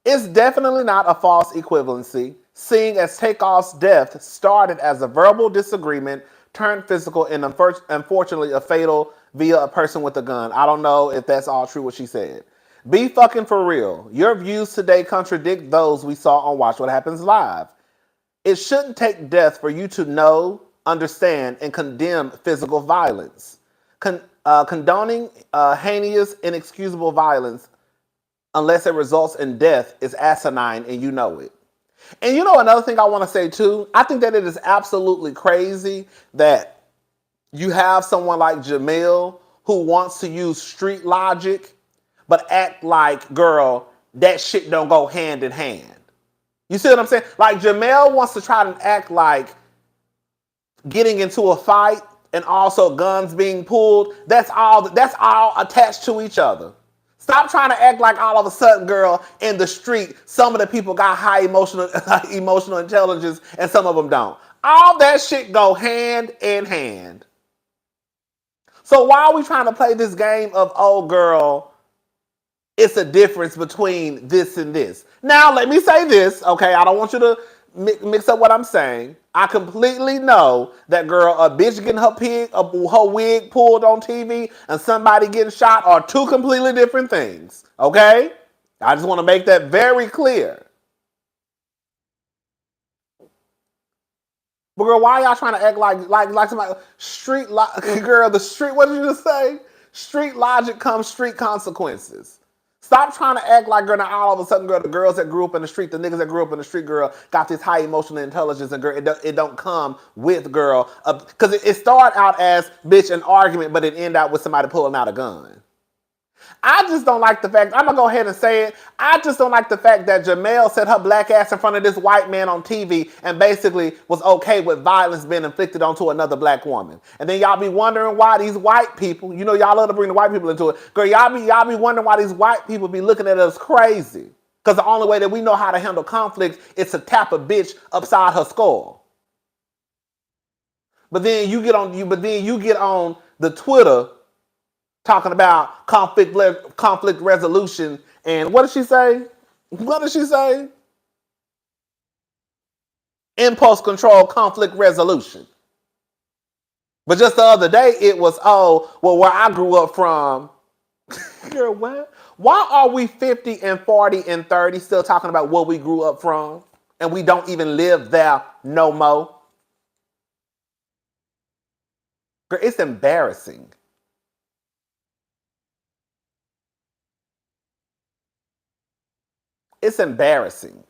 it's definitely not a false equivalency, seeing as Takeoff's death started as a verbal disagreement turned physical and unfortunately a fatal via a person with a gun. I don't know if that's all true what she said. Be fucking for real. Your views today contradict those we saw on Watch What Happens Live. It shouldn't take death for you to know, understand, and condemn physical violence. Condoning heinous, inexcusable violence, unless it results in death, is asinine and you know it. And you know another thing I want to say too? I think that it is absolutely crazy that you have someone like Jemele who wants to use street logic but act like, girl, that shit don't go hand in hand. You see what I'm saying? Like Jemele wants to try to act like getting into a fight and also guns being pulled, that's all attached to each other. Stop trying to act like all of a sudden, girl, in the street, some of the people got high emotional intelligence and some of them don't. All that shit go hand in hand. So why are we trying to play this game of, oh girl, it's a difference between this and this? Now, let me say this, okay? I don't want you to mix up what I'm saying. I completely know that, girl, a bitch getting her wig pulled on TV and somebody getting shot are two completely different things, okay? I just want to make that very clear. But girl, why y'all trying to act like somebody girl, the street, what did you just say? Street logic comes street consequences. Stop trying to act like, girl, now all of a sudden, girl, the girls that grew up in the street, the niggas that grew up in the street, girl, got this high emotional intelligence, and girl, it don't come with, girl, because it start out as, bitch, an argument, but it end out with somebody pulling out a gun. I just don't like the fact, I'm going to go ahead and say it, I just don't like the fact that Jemele set her black ass in front of this white man on TV and basically was okay with violence being inflicted onto another black woman. And then y'all be wondering why these white people, you know y'all love to bring the white people into it, girl, y'all be wondering why these white people be looking at us crazy. Because the only way that we know how to handle conflict is to tap a bitch upside her skull. But then you get on the Twitter talking about conflict resolution, and what did she say? Impulse control, conflict resolution. But just the other day, it was, oh, well, where I grew up from. Girl, what? Why are we 50 and 40 and 30 still talking about where we grew up from, and we don't even live there no more? Girl, it's embarrassing. It's embarrassing.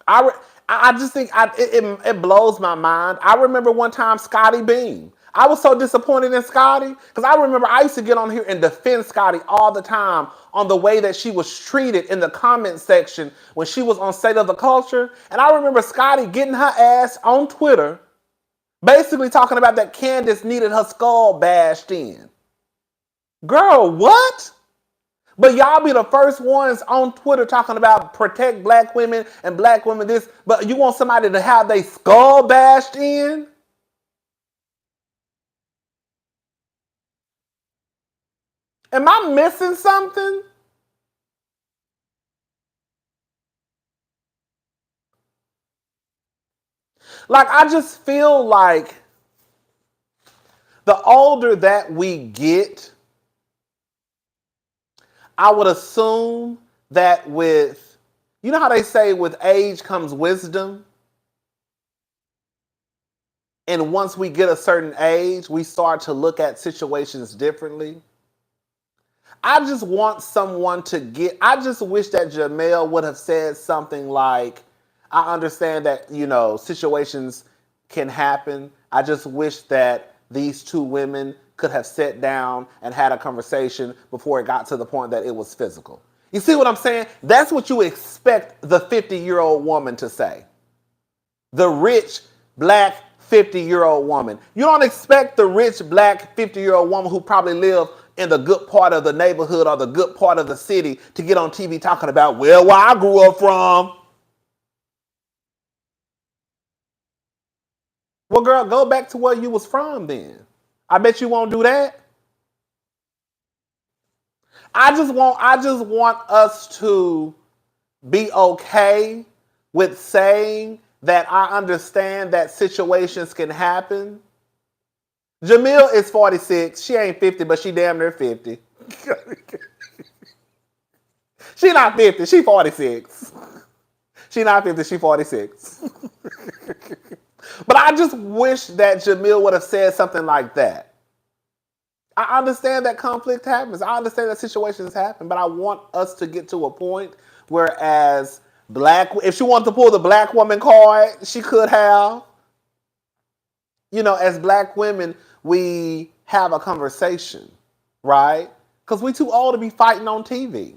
I just think it blows my mind. I remember one time Scotty Beam. I was so disappointed in Scotty because I remember I used to get on here and defend Scotty all the time on the way that she was treated in the comment section when she was on State of the Culture. And I remember Scotty getting her ass on Twitter basically talking about that Candace needed her skull bashed in. Girl, what? But y'all be the first ones on Twitter talking about protect black women and black women this, but you want somebody to have their skull bashed in? Am I missing something? Like, I just feel like the older that we get, I would assume that with, you know how they say with age comes wisdom? And once we get a certain age, we start to look at situations differently. I just want someone I just wish that Jemele would have said something like, I understand that, situations can happen. I just wish that these two women could have sat down and had a conversation before it got to the point that it was physical. You see what I'm saying? That's what you expect the 50-year-old woman to say. The rich, black, 50-year-old woman. You don't expect the rich black 50-year-old woman who probably lived in the good part of the neighborhood or the good part of the city to get on TV talking about, well, where I grew up from. Well, girl, go back to where you was from then. I bet you won't do that. I just want us to be okay with saying that I understand that situations can happen. Jemele is 46. She ain't 50, but she damn near 50. She not 50. She 46. She not 50. She 46. But I just wish that Jemele would have said something like that. I understand that conflict happens. I understand that situations happen, but I want us to get to a point where as if she wanted to pull the black woman card, she could have. You know, as black women, we have a conversation, right? Because we too old to be fighting on TV.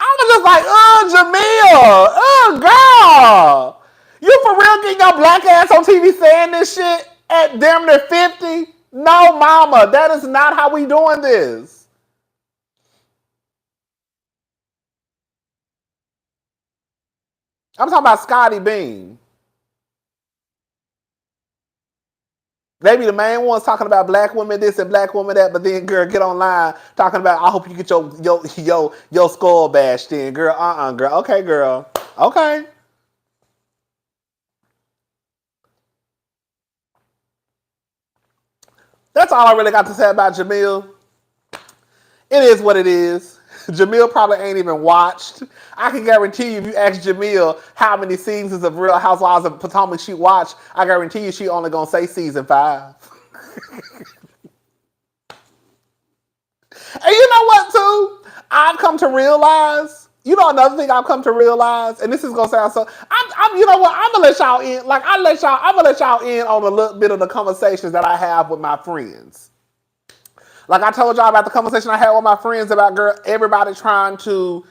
I was just like, Jemele, girl. You for real getting your black ass on TV saying this shit at damn near 50? No, mama, that is not how we doing this. I'm talking about Scotty Beam. They be the main ones talking about black women this and black women that, but then girl get online talking about I hope you get your skull bashed in, girl. Girl. Okay, girl. Okay. That's all I really got to say about Jemele. It is what it is. Jemele probably ain't even watched. I can guarantee you if you ask Jemele how many seasons of Real Housewives of Potomac she watched, I guarantee you she only gonna say season 5. And you know what, too? I've come to realize, another thing I've come to realize, and this is gonna sound so, you know what? I'm gonna let y'all in. Like I'm gonna let y'all in on a little bit of the conversations that I have with my friends. Like I told y'all about the conversation I had with my friends about everybody trying to,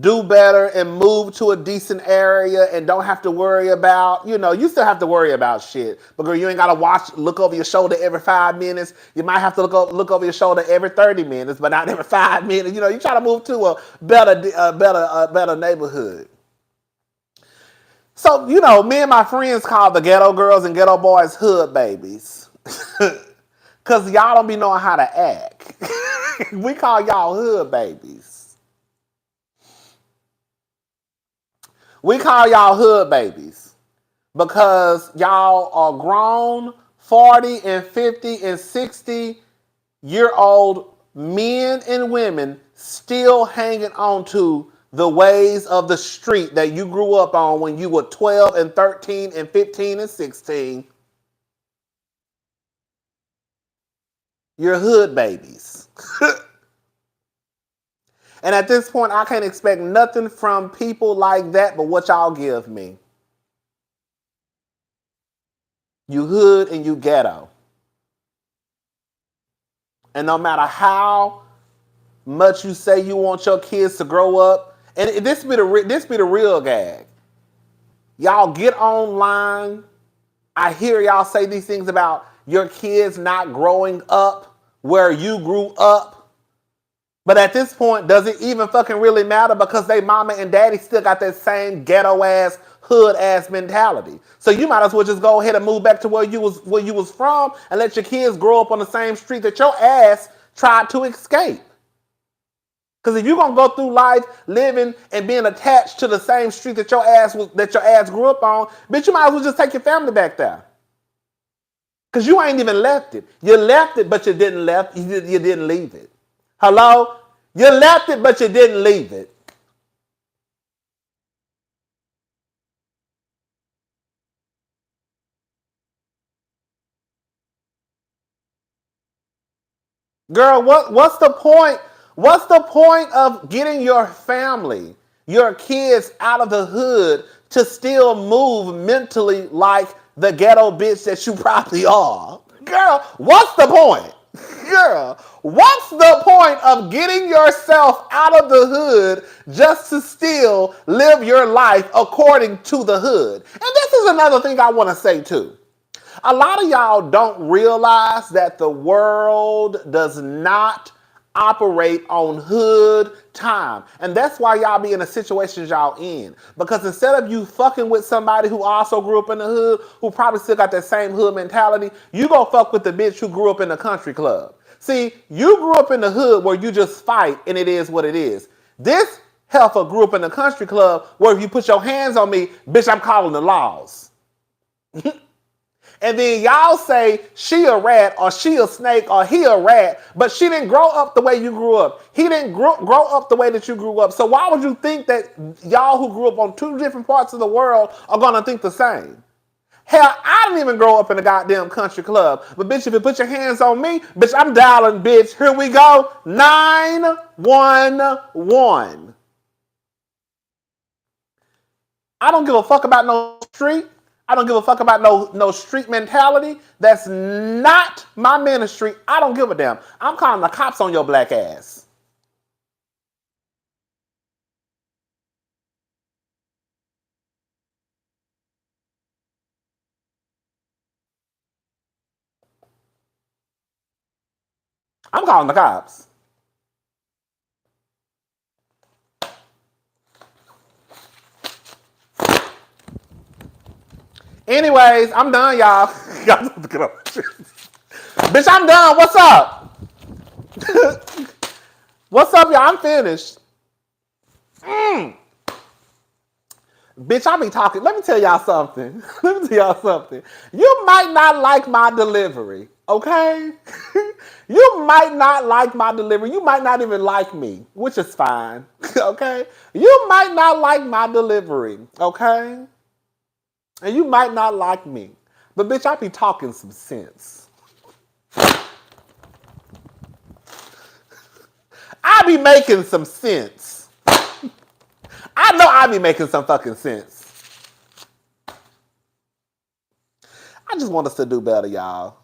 do better and move to a decent area and don't have to worry about, you still have to worry about shit. But girl, you ain't gotta look over your shoulder every 5 minutes. You might have to look over your shoulder every 30 minutes, but not every 5 minutes. You try to move to a better neighborhood. So, me and my friends call the ghetto girls and ghetto boys hood babies. Because y'all don't be knowing how to act. We call y'all hood babies. We call y'all hood babies because y'all are grown 40 and 50 and 60-year-old men and women still hanging on to the ways of the street that you grew up on when you were 12 and 13 and 15 and 16. You're hood babies. And at this point, I can't expect nothing from people like that but what y'all give me. You hood and you ghetto. And no matter how much you say you want your kids to grow up, and this be the real gag. Y'all get online. I hear y'all say these things about your kids not growing up where you grew up. But at this point, does it even fucking really matter? Because they mama and daddy still got that same ghetto ass, hood ass mentality. So you might as well just go ahead and move back to where you was from and let your kids grow up on the same street that your ass tried to escape. Because if you're gonna go through life living and being attached to the same street that your ass grew up on, bitch, you might as well just take your family back there. Because you ain't even left it. You left it, but you didn't leave it. Hello? You left it, but you didn't leave it. Girl, what's the point? What's the point of getting your family, your kids out of the hood to still move mentally like the ghetto bitch that you probably are? Girl, what's the point? Girl, what's the point of getting yourself out of the hood just to still live your life according to the hood? And this is another thing I want to say too. A lot of y'all don't realize that the world does not operate on hood time. And that's why y'all be in the situations y'all in. Because instead of you fucking with somebody who also grew up in the hood, who probably still got that same hood mentality, you go fuck with the bitch who grew up in the country club. See, you grew up in the hood where you just fight and it is what it is. This heifer grew up in the country club where if you put your hands on me, bitch, I'm calling the laws. And then y'all say she a rat or she a snake or he a rat, but she didn't grow up the way you grew up. He didn't grow up the way that you grew up. So why would you think that y'all who grew up on two different parts of the world are gonna think the same? Hell, I didn't even grow up in a goddamn country club. But bitch, if you put your hands on me, bitch, I'm dialing, bitch. Here we go. 911. I don't give a fuck about no street. I don't give a fuck about no street mentality. That's not my ministry. I don't give a damn. I'm calling the cops on your black ass. I'm calling the cops. Anyways, I'm done, y'all. Y'all have to get up. Bitch, I'm done. What's up? What's up, y'all? I'm finished. Bitch, I be talking. Let me tell y'all something. Let me tell y'all something. You might not like my delivery, okay? You might not like my delivery. You might not even like me, which is fine, okay? You might not like my delivery, okay? And you might not like me. But bitch, I be talking some sense. I be making some sense. I know I be making some fucking sense. I just want us to do better, y'all.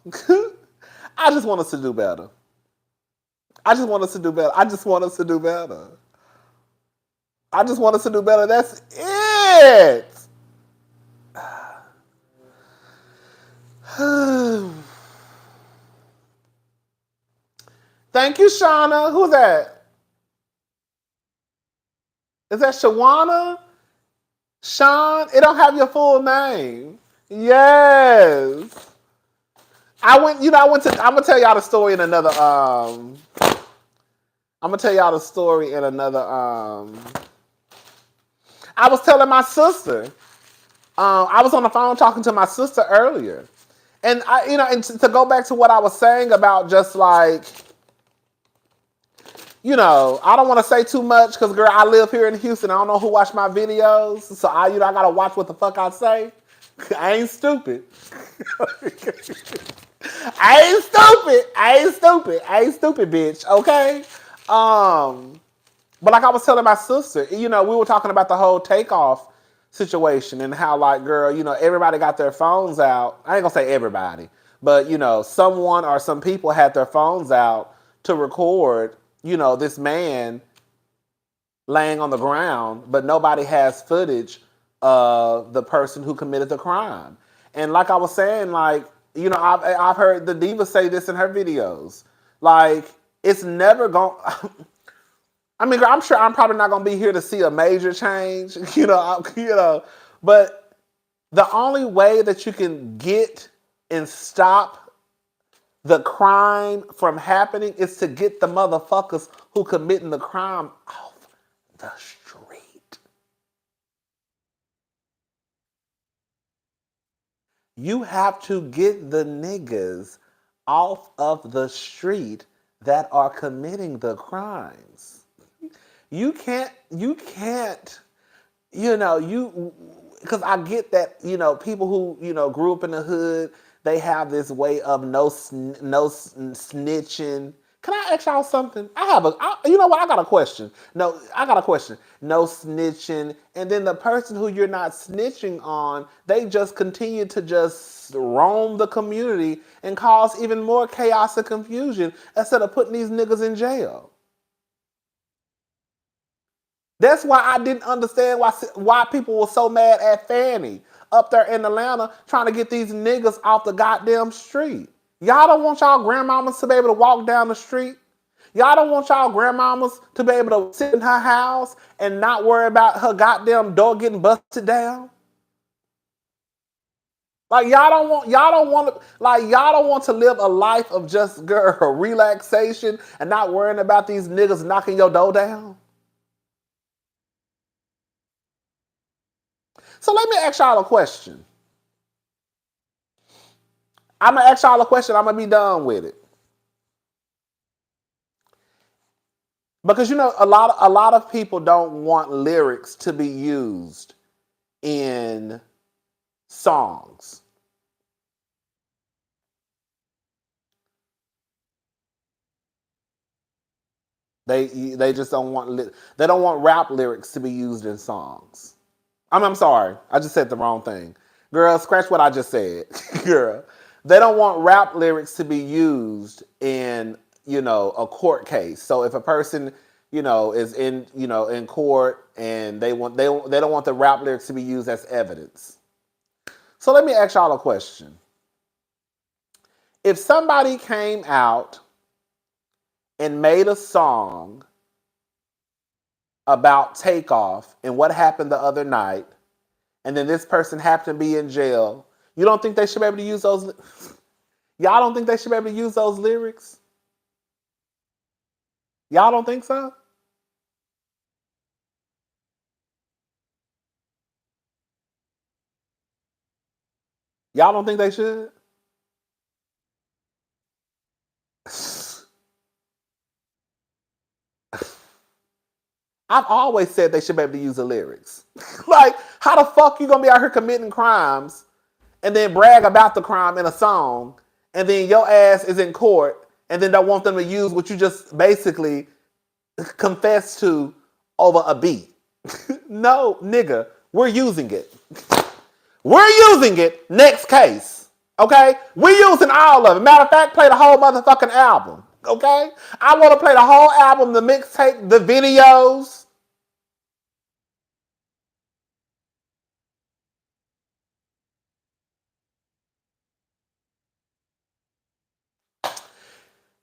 I just want us to do better. I just want us to do better. I just want us to do better. I just want us to do better. That's it. Thank you, Shauna. Who's that? Is that Shawana? Sean? It don't have your full name. Yes. I went to, I'm gonna tell y'all the story in another, I'm gonna tell y'all the story in another, I was telling my sister, I was on the phone talking to my sister earlier. And and to go back to what I was saying about just like, I don't want to say too much because, girl, I live here in Houston. I don't know who watch my videos. So I got to watch what the fuck I say. I ain't stupid. I ain't stupid, bitch. Okay? But like I was telling my sister, we were talking about the whole takeoff situation and how, like, girl, everybody got their phones out. I ain't gonna say everybody, but someone or some people had their phones out to record, this man laying on the ground, but nobody has footage of the person who committed the crime. And like I was saying, like, I've heard the diva say this in her videos. Like, it's never going I mean, I'm sure I'm probably not gonna be here to see a major change, but the only way that you can get and stop the crime from happening is to get the motherfuckers who committing the crime off the street. You have to get the niggas off of the street that are committing the crimes. You can't, because I get that, people who, grew up in the hood, they have this way of no snitching, Can I ask y'all something? You know what? I got a question. No, I got a question. No snitching. And then the person who you're not snitching on, they just continue to just roam the community and cause even more chaos and confusion instead of putting these niggas in jail. That's why I didn't understand why people were so mad at Fannie up there in Atlanta trying to get these niggas off the goddamn street. Y'all don't want y'all grandmamas to be able to walk down the street. Y'all don't want y'all grandmamas to be able to sit in her house and not worry about her goddamn door getting busted down. Like y'all don't want to live a life of just relaxation and not worrying about these niggas knocking your door down. So let me ask y'all a question. I'm gonna ask y'all a question. I'm gonna be done with it. Because you know, a lot of people don't want lyrics to be used in songs. They just don't want they don't want rap lyrics to be used in songs. I'm sorry, I just said the wrong thing, girl. Scratch what I just said, girl. They don't want rap lyrics to be used in a court case. So if a person is in court and they don't want the rap lyrics to be used as evidence. So let me ask y'all a question. If somebody came out and made a song about Takeoff and what happened the other night, and then this person happened to be in jail, you don't think they should be able to use those? Y'all don't think they should be able to use those lyrics? Y'all don't think so? Y'all don't think they should? I've always said they should be able to use the lyrics. Like, how the fuck you gonna be out here committing crimes and then brag about the crime in a song, and then your ass is in court and then don't want them to use what you just basically confessed to over a beat? No, nigga, we're using it. We're using it. Next case. Okay? We're using all of it. Matter of fact, play the whole motherfucking album. Okay? I want to play the whole album, the mixtape, the videos.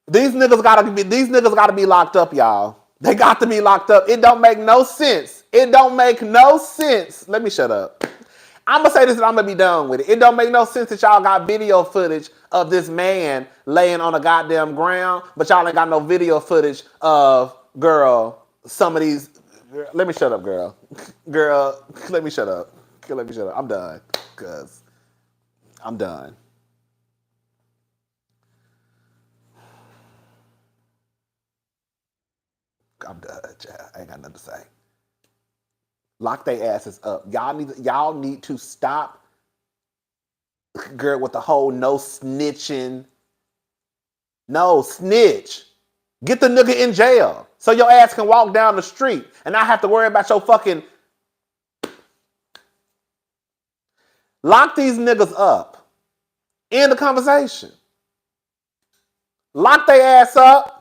These niggas gotta be locked up, y'all. They got to be locked up. It don't make no sense. It don't make no sense. Let me shut up. I'm gonna say this and I'm gonna be done with it. It don't make no sense that y'all got video footage of this man laying on the goddamn ground, but y'all ain't got no video footage of some of these. Let me shut up, girl. Girl, let me shut up. Let me shut up. I'm done. Cause I'm done. I'm done, child. I ain't got nothing to say. Lock their asses up. Y'all need to stop, girl, with the whole no snitching. No, snitch. Get the nigga in jail so your ass can walk down the street and not have to worry about your fucking. Lock these niggas up. End the conversation. Lock their ass up.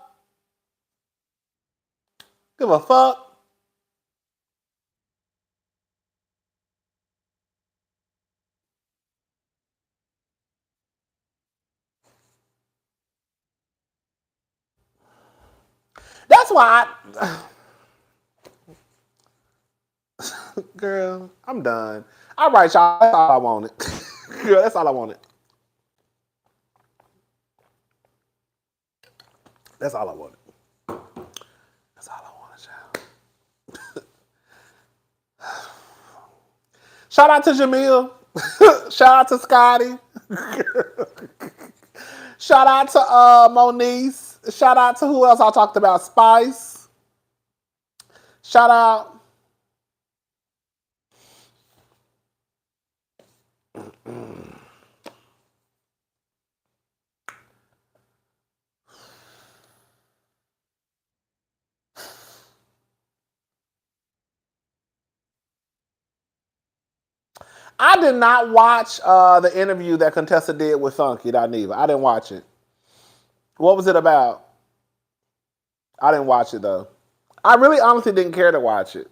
Give a fuck. That's why girl, I'm done. All right, y'all. That's all I wanted. Girl, that's all I wanted. That's all I wanted. That's all I wanted, child. Shout out to Jemele. Shout out to Scotty. Shout out to Moniece. Shout out to who else I talked about? Spice. Shout out. I did not watch the interview that Contessa did with Funky Dineva. I didn't watch it. What was it about? I didn't watch it though. I really honestly didn't care to watch it.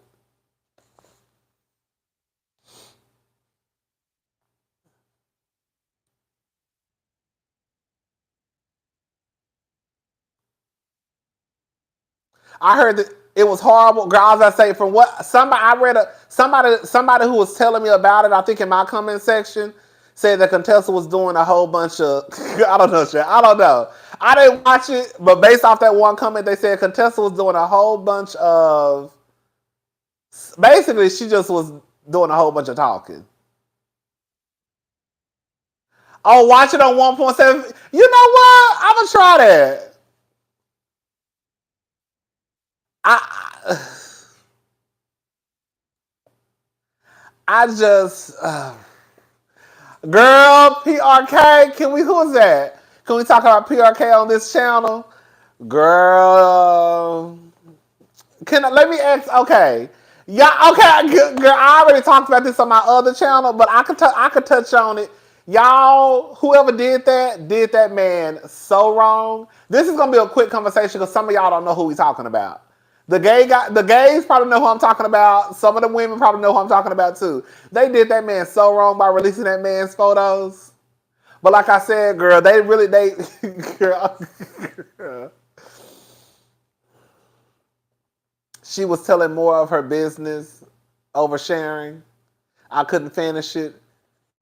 I heard that it was horrible. Girls, I say from what somebody I read somebody who was telling me about it. I think in my comment section said that Contessa was doing a whole bunch of I don't know shit. I don't know. I didn't watch it, but based off that one comment, they said Contessa was doing a whole bunch of. Basically, she just was doing a whole bunch of talking. Oh, watch it on 1.7. You know what? I'm gonna try that. I I just girl PRK. Can we? Who is that? Can we talk about PRK on this channel? Girl, let me ask? Okay, yeah, okay, girl. I already talked about this on my other channel, but I could touch on it. Y'all, whoever did that man so wrong. This is gonna be a quick conversation because some of y'all don't know who we talking about. The gays probably know who I'm talking about. Some of the women probably know who I'm talking about too. They did that man so wrong by releasing that man's photos. But like I said, girl, girl, she was telling more of her business, oversharing. I couldn't finish it.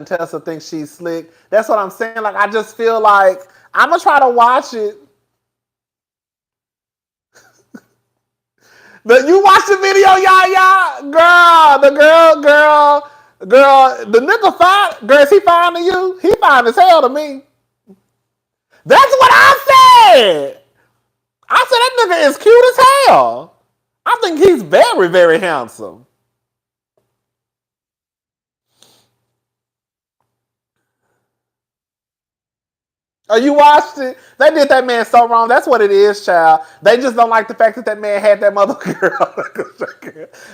Tessa thinks she's slick. That's what I'm saying. Like, I just feel like I'm gonna try to watch it. You watch the video, y'all? Girl, the nigga fine. Girl, is he fine to you? He fine as hell to me. That's what I said. I said that nigga is cute as hell. I think he's very, very handsome. Oh, you watched it? They did that man so wrong. That's what it is, child. They just don't like the fact that man had that mother girl.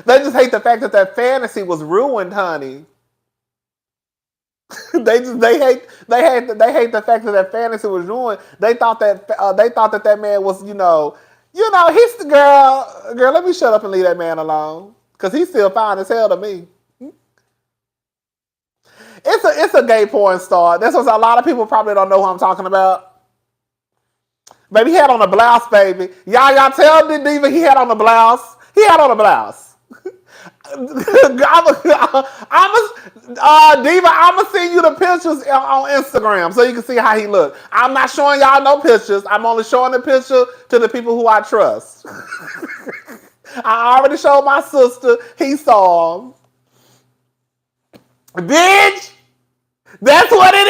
They just hate the fact that fantasy was ruined, honey. they hate the fact that fantasy was ruined. They thought that man was he's the girl. Girl, let me shut up and leave that man alone because he's still fine as hell to me. It's a gay porn star. That's what a lot of people probably don't know who I'm talking about. Baby, he had on a blouse, baby. Y'all tell the diva he had on a blouse. He had on a blouse. Diva, I'ma send you the pictures on Instagram so you can see how he looked. I'm not showing y'all no pictures. I'm only showing the picture to the people who I trust. I already showed my sister. He saw him. Bitch! That's what it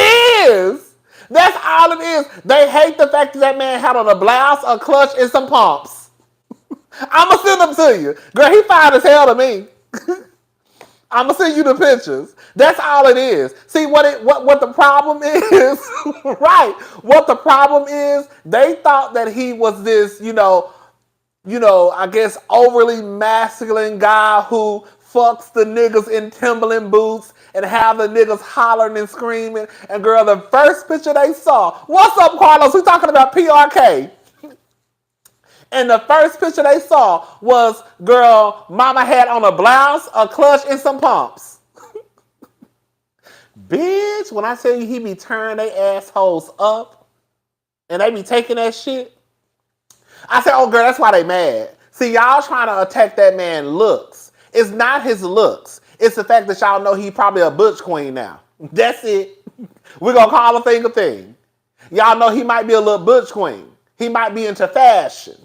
is! That's all it is. They hate the fact that man had on a blouse, a clutch, and some pumps. I'ma send them to you. Girl, he fine as hell to me. I'ma send you the pictures. That's all it is. See what the problem is? Right. What the problem is, they thought that he was this, I guess overly masculine guy who fucks the niggas in Timberland boots and have the niggas hollering and screaming. And girl, the first picture they saw, what's up, Carlos? We talking about PRK. And the first picture they saw was, girl, mama had on a blouse, a clutch, and some pumps. Bitch, when I tell you he be turning their assholes up and they be taking that shit, I said, oh, girl, that's why they mad. See, y'all trying to attack that man looks. It's not his looks. It's the fact that y'all know he probably a butch queen now. That's it. We're going to call a thing a thing. Y'all know he might be a little butch queen. He might be into fashion.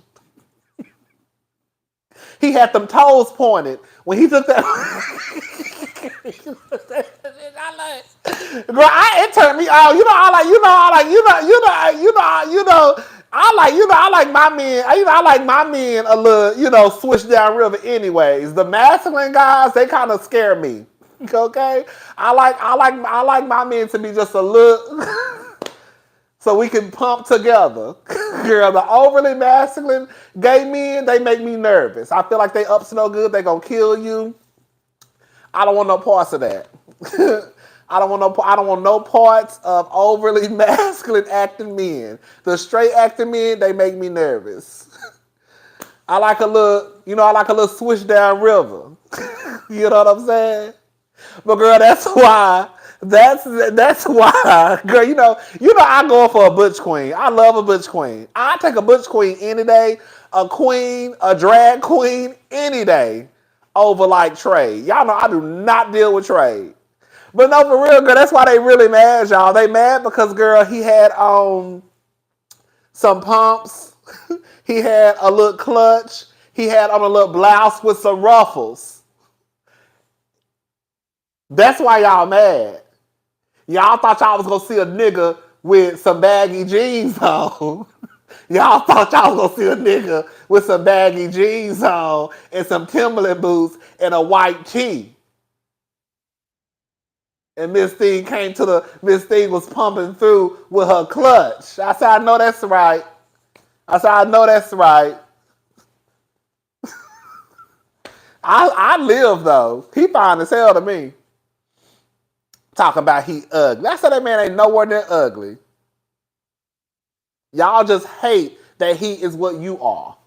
He had them toes pointed when he took that. Girl, it turned me out. I like my men. I like my men a little, switch down river anyways. The masculine guys, they kind of scare me. Okay? I like my men to be just a little so we can pump together. Girl, the overly masculine gay men, they make me nervous. I feel like they up to no good. They gonna kill you. I don't want no parts of that. I don't want no parts of overly masculine acting men. The straight acting men, they make me nervous. I like a little swish down river. You know what I'm saying? But girl, that's why. That's why, girl. I go for a butch queen. I love a butch queen. I take a butch queen any day. A queen, a drag queen, any day over like trade. Y'all know I do not deal with trade. But no, for real, girl. That's why they really mad, y'all. They mad because, girl, he had some pumps. He had a little clutch. He had on a little blouse with some ruffles. That's why y'all mad. Y'all thought y'all was gonna see a nigga with some baggy jeans on. Y'all thought y'all was gonna see a nigga with some baggy jeans on and some Timberland boots and a white tee. And Miss Thing was pumping through with her clutch. I said, I know that's right. I live though. He fine as hell to me. Talk about he ugly. I said that man ain't nowhere near ugly. Y'all just hate that he is what you are.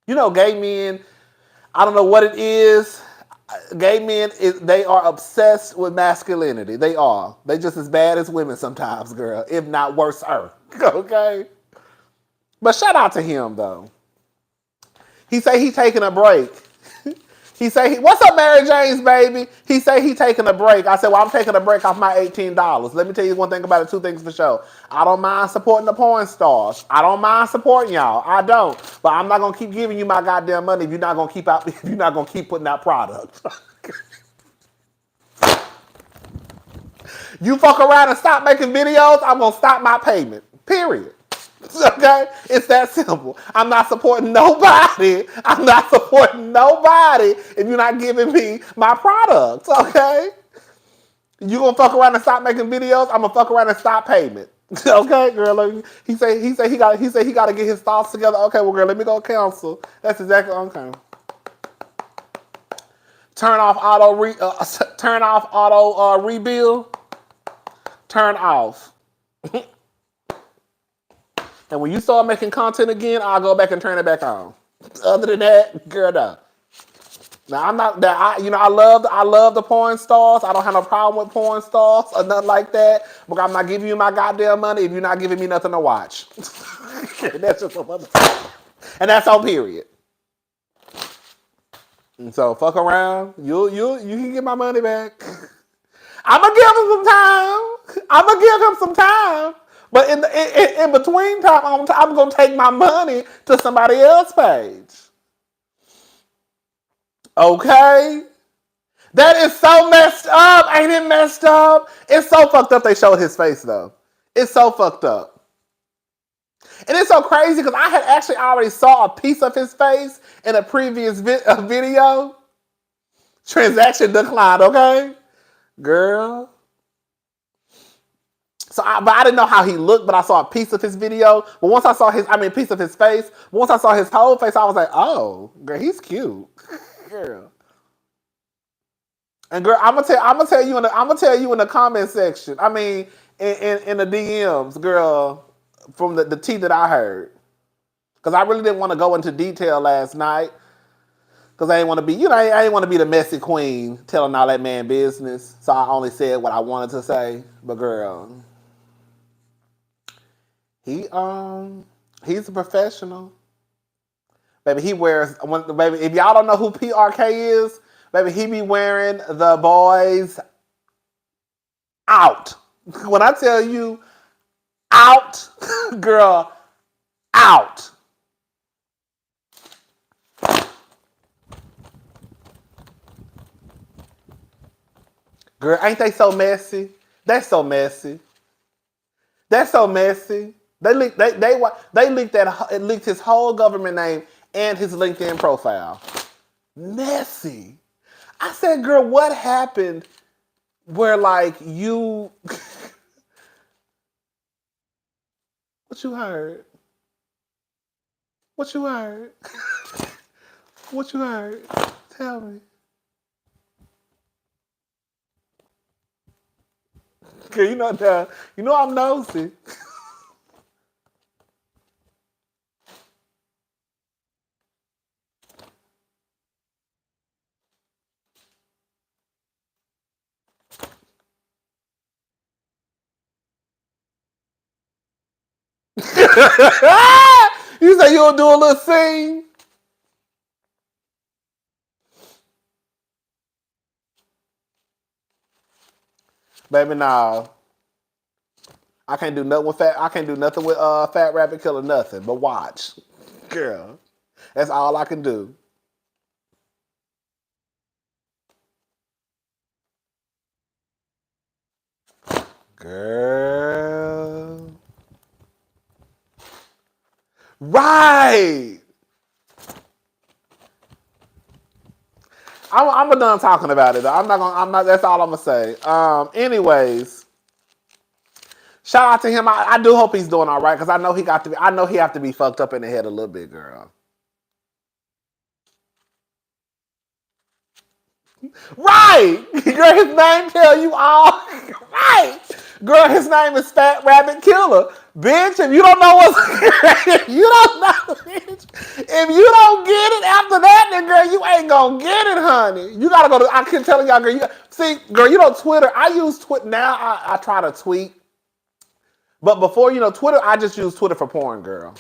Gay men, I don't know what it is. Gay men, they are obsessed with masculinity. They are. They just as bad as women sometimes, girl. If not worse. Okay? But shout out to him, though. He say he taking a break. He say, what's up, Mary Jane's baby? He say he taking a break. I said, well, I'm taking a break off my $18. Let me tell you one thing about it, two things for sure. I don't mind supporting the porn stars. I don't mind supporting y'all. I don't. But I'm not gonna keep giving you my goddamn money if you're not gonna keep putting out products. You fuck around and stop making videos, I'm gonna stop my payment. Period. Okay? It's that simple. I'm not supporting nobody. If you're not giving me my products. Okay? You gonna fuck around and stop making videos, I'm gonna fuck around and stop payment. Okay, girl. He say he gotta get his thoughts together. Okay, well, girl, let me go cancel. That's exactly okay. Turn off auto rebuild. Turn off. And when you start making content again, I'll go back and turn it back on. Other than that, girl, no. Now I'm not that I love the porn stars. I don't have no problem with porn stars or nothing like that. But I'm not giving you my goddamn money if you're not giving me nothing to watch. That's just and that's on period. And so fuck around. You can get my money back. I'ma give him some time. But in between time, I'm gonna take my money to somebody else's page. Okay? That is so messed up. Ain't it messed up? It's so fucked up they showed his face, though. It's so fucked up. And it's so crazy because I had actually already saw a piece of his face in a previous video. Transaction declined, okay? Girl. But I didn't know how he looked, but I saw a piece of his video. But once I saw piece of his face. Once I saw his whole face, I was like, oh, girl, he's cute. Girl. And girl, I'm gonna tell you in the comment section. I mean, in the DMs, girl, from the tea that I heard, because I really didn't want to go into detail last night, because I didn't want to be, I didn't want to be the messy queen telling all that man business. So I only said what I wanted to say. But girl, he's a professional. Baby, baby, if y'all don't know who PRK is, baby, he be wearing the boys out. When I tell you out, girl, out. Girl, ain't they so messy? That's so messy. That's so messy. They leaked his whole government name and his LinkedIn profile. Messy. I said, girl, what happened where like you what you heard? What you heard? What you heard? Tell me. You know that. You know I'm nosy. You say you'll do a little scene? Baby, nah. I can't do nothing with fat. I can't do nothing with Fat Rabbit Killer. Nothing but watch, girl. That's all I can do. Girl. Right. I'm done talking about it. I'm not gonna. I'm not. That's all I'm gonna say. Anyways, shout out to him. I do hope he's doing all right because I know he got to be. I know he have to be fucked up in the head a little bit, girl. Right, girl. His name tell you all. Right, girl. His name is Fat Rabbit Killer. Bitch, if you don't know what's, if you don't know, bitch, if you don't get it after that, then girl, you ain't gonna get it, honey. You gotta go to. I can tell y'all, girl. See, girl, you know Twitter. I use Twitter now. I try to tweet, but before Twitter, I just use Twitter for porn, girl.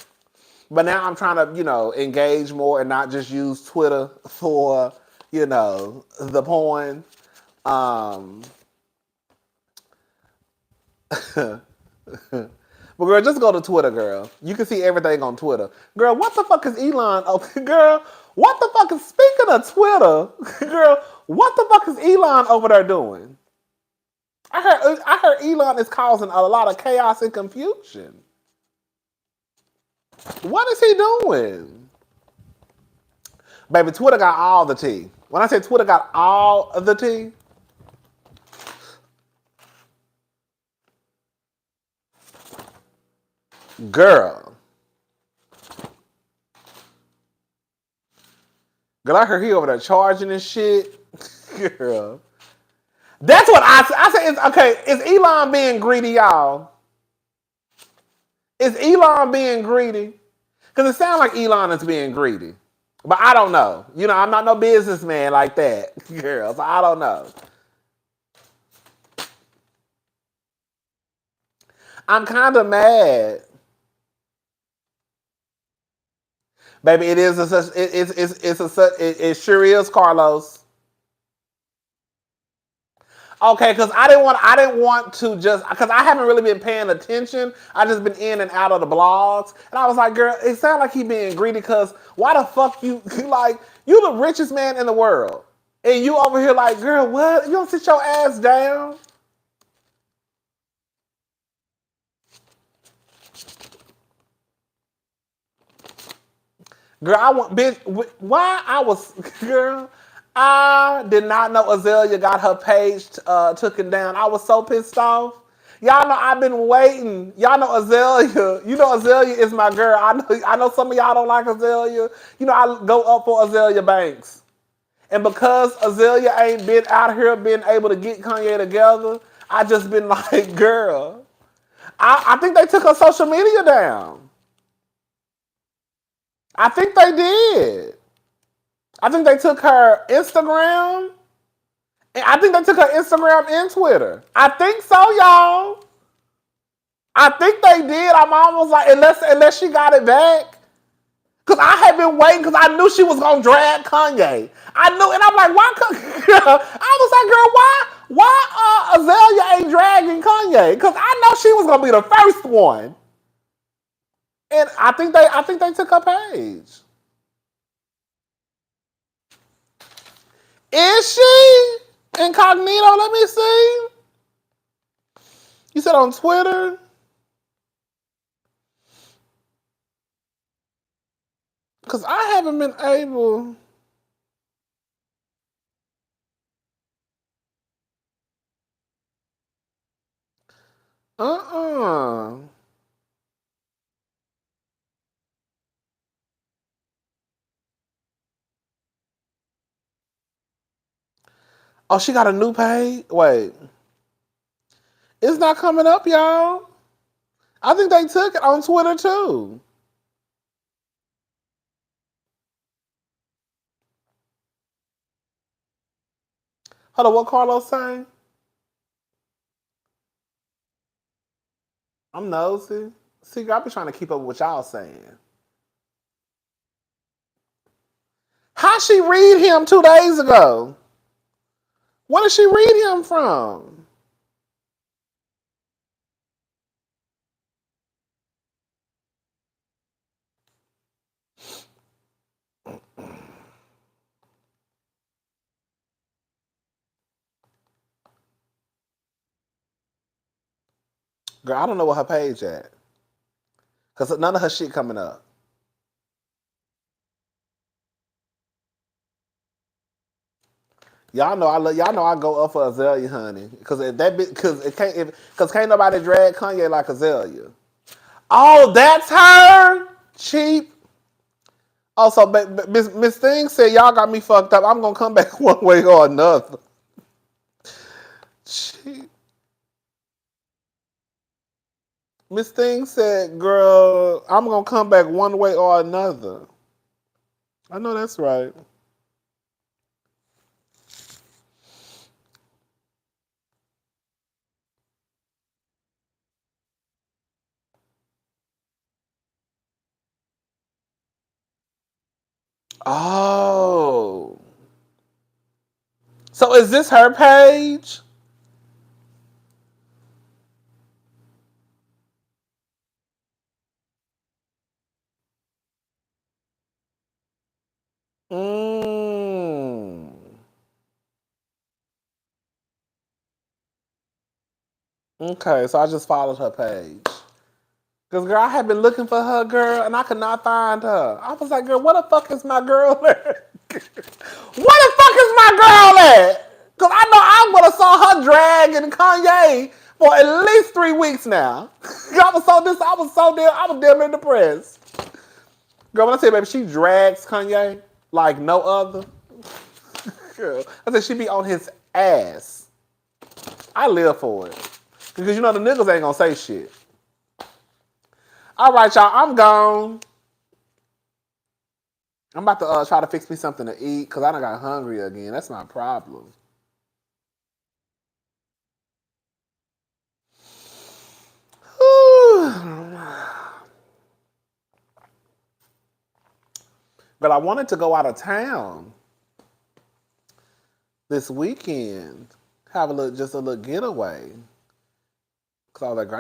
But now I'm trying to engage more and not just use Twitter for the porn. Um, But girl, just go to Twitter, girl. You can see everything on Twitter. Girl, what the fuck is Elon? Oh, girl, what the fuck is, speaking of Twitter, girl, what the fuck is Elon over there doing? I heard Elon is causing a lot of chaos and confusion. What is he doing? Baby, Twitter got all the tea. When I say Twitter got all of the tea, girl. Girl, I heard he over there charging and shit. Girl. That's what I say. Okay, is Elon being greedy, y'all? Is Elon being greedy? Because it sounds like Elon is being greedy. But I don't know. I'm not no businessman like that, girl. So I don't know. I'm kind of mad. Baby, it is it sure is, Carlos. Okay, because I didn't want to just because I haven't really been paying attention. I just been in and out of the blogs, and I was like, girl, it sounds like he being greedy. Because why the fuck you like you the richest man in the world, and you over here like, girl, what? You don't sit your ass down, girl. I want bitch. Why I was girl. I did not know Azalea got her page taken down. I was so pissed off. Y'all know I've been waiting. Y'all know Azalea. You know Azalea is my girl. I know some of y'all don't like Azalea. I go up for Azalea Banks. And because Azalea ain't been out here being able to get Kanye together, I just been like, girl. I think they took her social media down. I think they did. I think they took her Instagram. And I think they took her Instagram and Twitter. I think so, y'all. I think they did. I'm almost like, unless she got it back. Because I had been waiting because I knew she was going to drag Kanye. I knew, and I'm like, why? I was like, girl, why Azalea ain't dragging Kanye? Because I know she was going to be the first one. And I think they took her page. Is she? Incognito, let me see. You said on Twitter? Because I haven't been able. Uh-uh. Oh, she got a new page? Wait. It's not coming up, y'all. I think they took it on Twitter too. Hold on, what Carlos saying? I'm nosy. See, I be trying to keep up with what y'all saying. How she read him 2 days ago? Where did she read him from? Girl, I don't know what her page at. Cause none of her shit coming up. Y'all know I go up for Azalea, honey. Cause if that bit, cause can't nobody drag Kanye like Azalea. Oh, that's her. Cheap. Also, Miss Thing said y'all got me fucked up. I'm gonna come back one way or another. Cheap. Miss Thing said, "Girl, I'm gonna come back one way or another." I know that's right. Oh. So is this her page? Mm. Okay, so I just followed her page. Cause girl, I had been looking for her, girl, and I could not find her. I was like, girl, where the fuck is my girl at? Where the fuck is my girl at? Cause I know I'm gonna saw her dragging Kanye for at least 3 weeks now. I was damn near depressed. Girl, when I tell you, baby, she drags Kanye like no other. Girl, I said she be on his ass. I live for it. Because you know the niggas ain't gonna say shit. All right, y'all, I'm gone. I'm about to try to fix me something to eat because I done got hungry again. That's my problem. But I wanted to go out of town this weekend, have just a little getaway. Cause I was like, girl,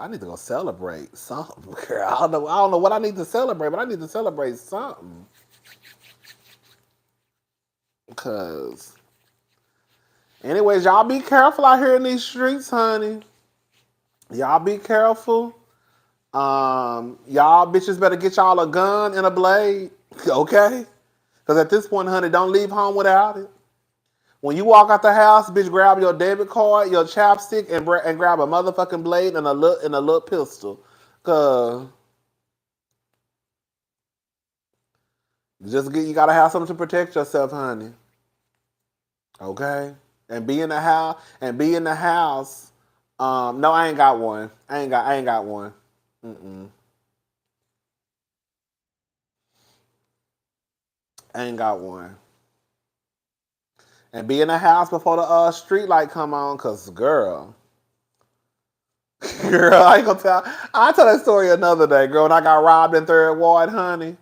I need to go celebrate something. Girl, I don't know what I need to celebrate, but I need to celebrate something. Cause anyways, y'all be careful out here in these streets, honey. Y'all be careful. Y'all bitches better get y'all a gun and a blade, okay? Because at this point, honey, don't leave home without it. When you walk out the house, bitch, grab your debit card, your chapstick, and grab a motherfucking blade and a little pistol. Cause you gotta have something to protect yourself, honey. Okay? And be in the house. No, I ain't got one. I ain't got one. Mm-mm. I ain't got one. And be in the house before the street light come on, cause girl, I ain't gonna tell. I'll tell that story another day, girl. When I got robbed in Third Ward, honey,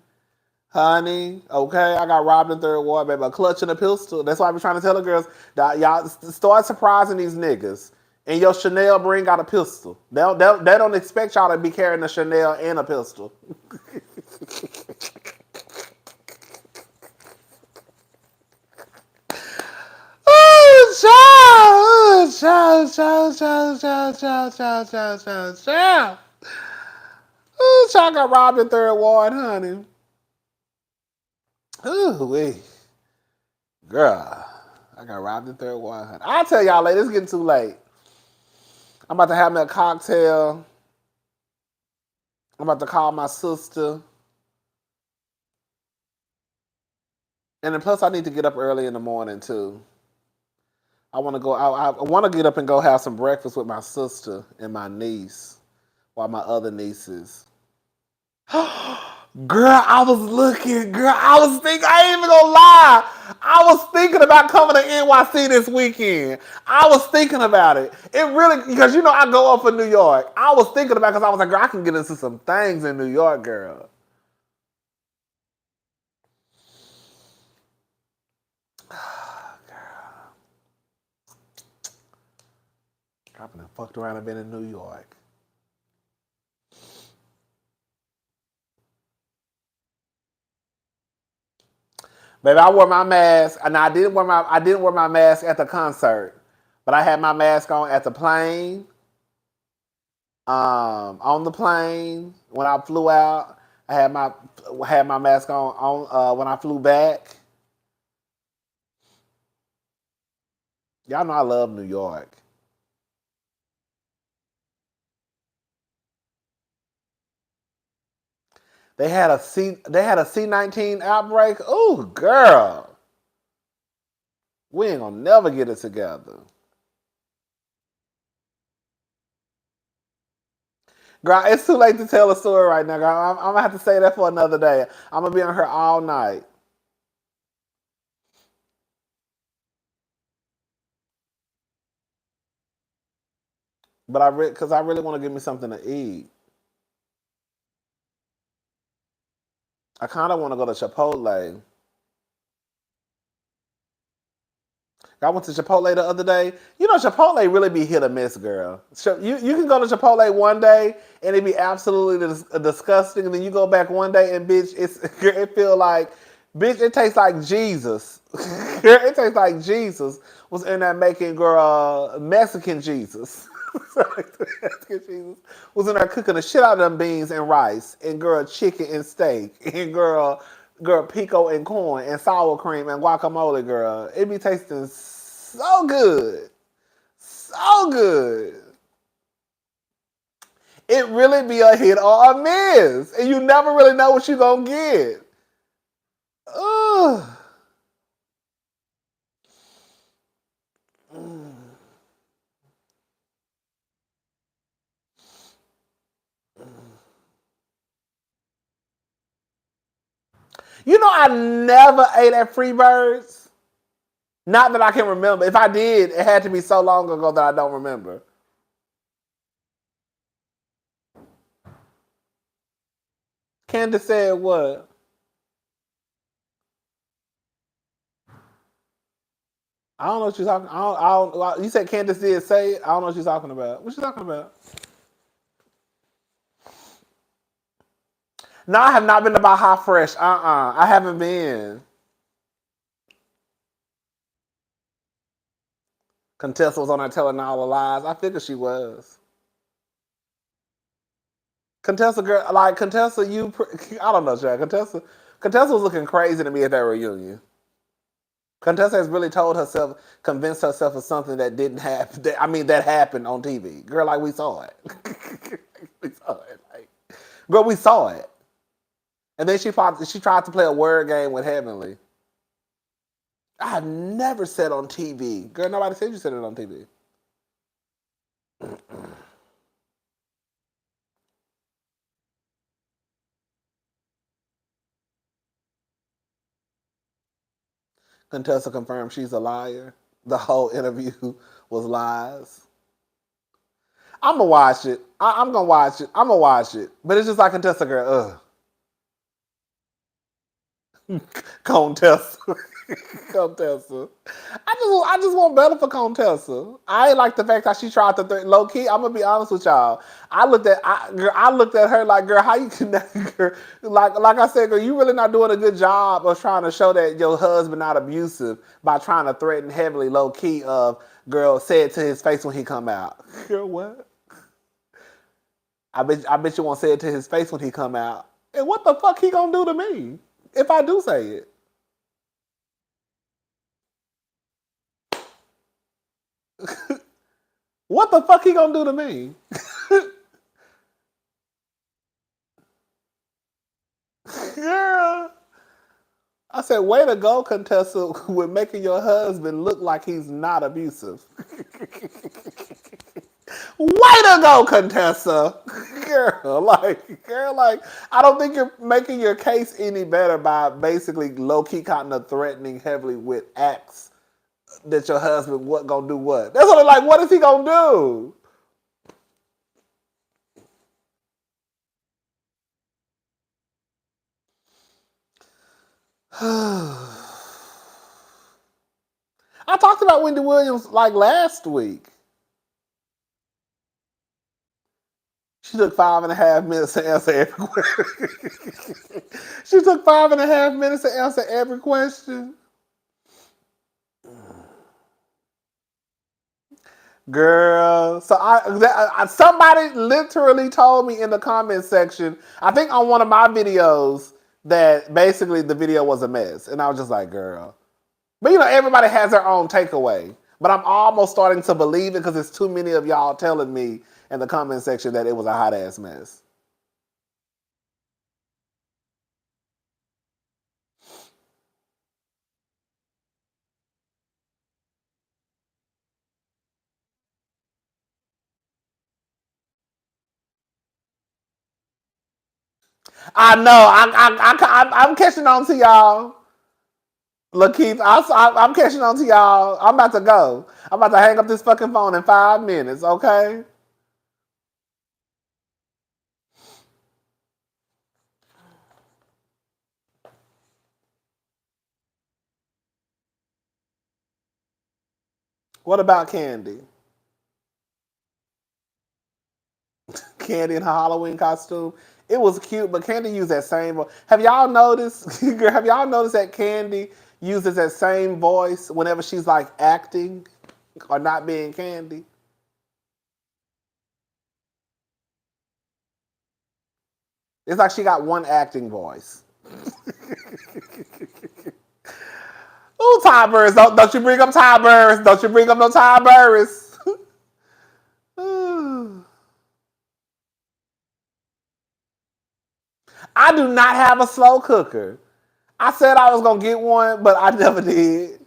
okay, I got robbed in Third Ward, baby, a clutch and a pistol. That's why I be trying to tell the girls that y'all start surprising these niggas. And your Chanel bring out a pistol. They don't expect y'all to be carrying a Chanel and a pistol. Child got robbed in Third Ward, honey. Ooh, wee. Girl, I got robbed in Third Ward, honey. I'll tell y'all later, it's getting too late. I'm about to have me a cocktail. I'm about to call my sister. And then plus I need to get up early in the morning too. I want to go. I want to get up and go have some breakfast with my sister and my niece, while my other nieces. Girl, I was looking. Girl, I was thinking. I ain't even gonna lie. I was thinking about coming to NYC this weekend. I was thinking about it. It really, because you know I go up for New York. I was thinking about it because I was like, girl, I can get into some things in New York, girl. I've been fucked around. I've been in New York. Baby, I wore my mask, and I didn't wear my mask at the concert, but I had my mask on at the plane. On the plane when I flew out, I had my mask on when I flew back. Y'all know I love New York. They had a C-19 outbreak. Ooh, girl, we ain't gonna never get it together. Girl, it's too late to tell a story right now, girl. I'm gonna have to say that for another day. I'm gonna be on her all night. But because I really want to give me something to eat. I kind of want to go to Chipotle. I went to Chipotle the other day. You know, Chipotle really be hit or miss, girl. You can go to Chipotle one day and it be absolutely disgusting, and then you go back one day and bitch, it feel like, bitch, it tastes like Jesus. It tastes like Jesus was in there making girl Mexican Jesus. Mexican Jesus was in there cooking the shit out of them beans and rice and girl chicken and steak and girl pico and corn and sour cream and guacamole, girl. It be tasting so good. So good. It really be a hit or a miss. And you never really know what you gonna get. Ugh. You know, I never ate at Freebirds. Not that I can remember. If I did, it had to be so long ago that I don't remember. Candace said what? I don't know what you're talking. I don't. You said Candace did say it. I don't know what you're talking about. What you talking about? No, I have not been to Baja Fresh. I haven't been. Contessa was on there telling all the lies. I figured she was. Contessa, girl, like Contessa, I don't know, Jack. Contessa was looking crazy to me at that reunion. Contessa has really convinced herself of something that didn't happen. That happened on TV. Girl, like we saw it. We saw it. Like, girl, we saw it. And then she tried to play a word game with Heavenly. I have never said on TV. Girl, nobody said you said it on TV. Contessa confirmed she's a liar. The whole interview was lies. I'm gonna watch it. I'm gonna watch it. I'm gonna watch it. But it's just like Contessa, girl. Contessa. Contessa. I just want better for Contessa. I ain't like the fact that she tried to low key. I'm gonna be honest with y'all. I looked at her like, girl, how you connect, girl? Like I said, girl, you really not doing a good job of trying to show that your husband not abusive by trying to threaten heavily low key of, girl, say it to his face when he come out. Girl, what? I bet you won't say it to his face when he come out. And what the fuck he gonna do to me if I do say it? What the fuck he gonna do to me? Girl. I said, way to go, Contessa, with making your husband look like he's not abusive. Way to go, Contessa. Girl, I don't think you're making your case any better by basically low-key kind of threatening heavily with acts that your husband what gonna do what. That's what I'm like, what is he gonna do? I talked about Wendy Williams like last week. She took 5.5 minutes to answer every question. She took 5.5 minutes to answer every question. Girl, so somebody literally told me in the comment section, I think on one of my videos, that basically the video was a mess. And I was just like, girl. But you know, everybody has their own takeaway. But I'm almost starting to believe it because it's too many of y'all telling me in the comment section that it was a hot ass mess. I know. I'm catching on to y'all. Lakeith, I'm catching on to y'all. I'm about to go. I'm about to hang up this fucking phone in 5 minutes, okay? What about Candy? Candy in her Halloween costume. It was cute, but Candy used that same voice. Have y'all noticed? Have y'all noticed that Candy uses that same voice whenever she's like acting or not being Candy? It's like she got one acting voice. Ooh, Ty Burris. Don't you bring up Ty Burris. Don't you bring up no Ty Burris. I do not have a slow cooker. I said I was going to get one, but I never did.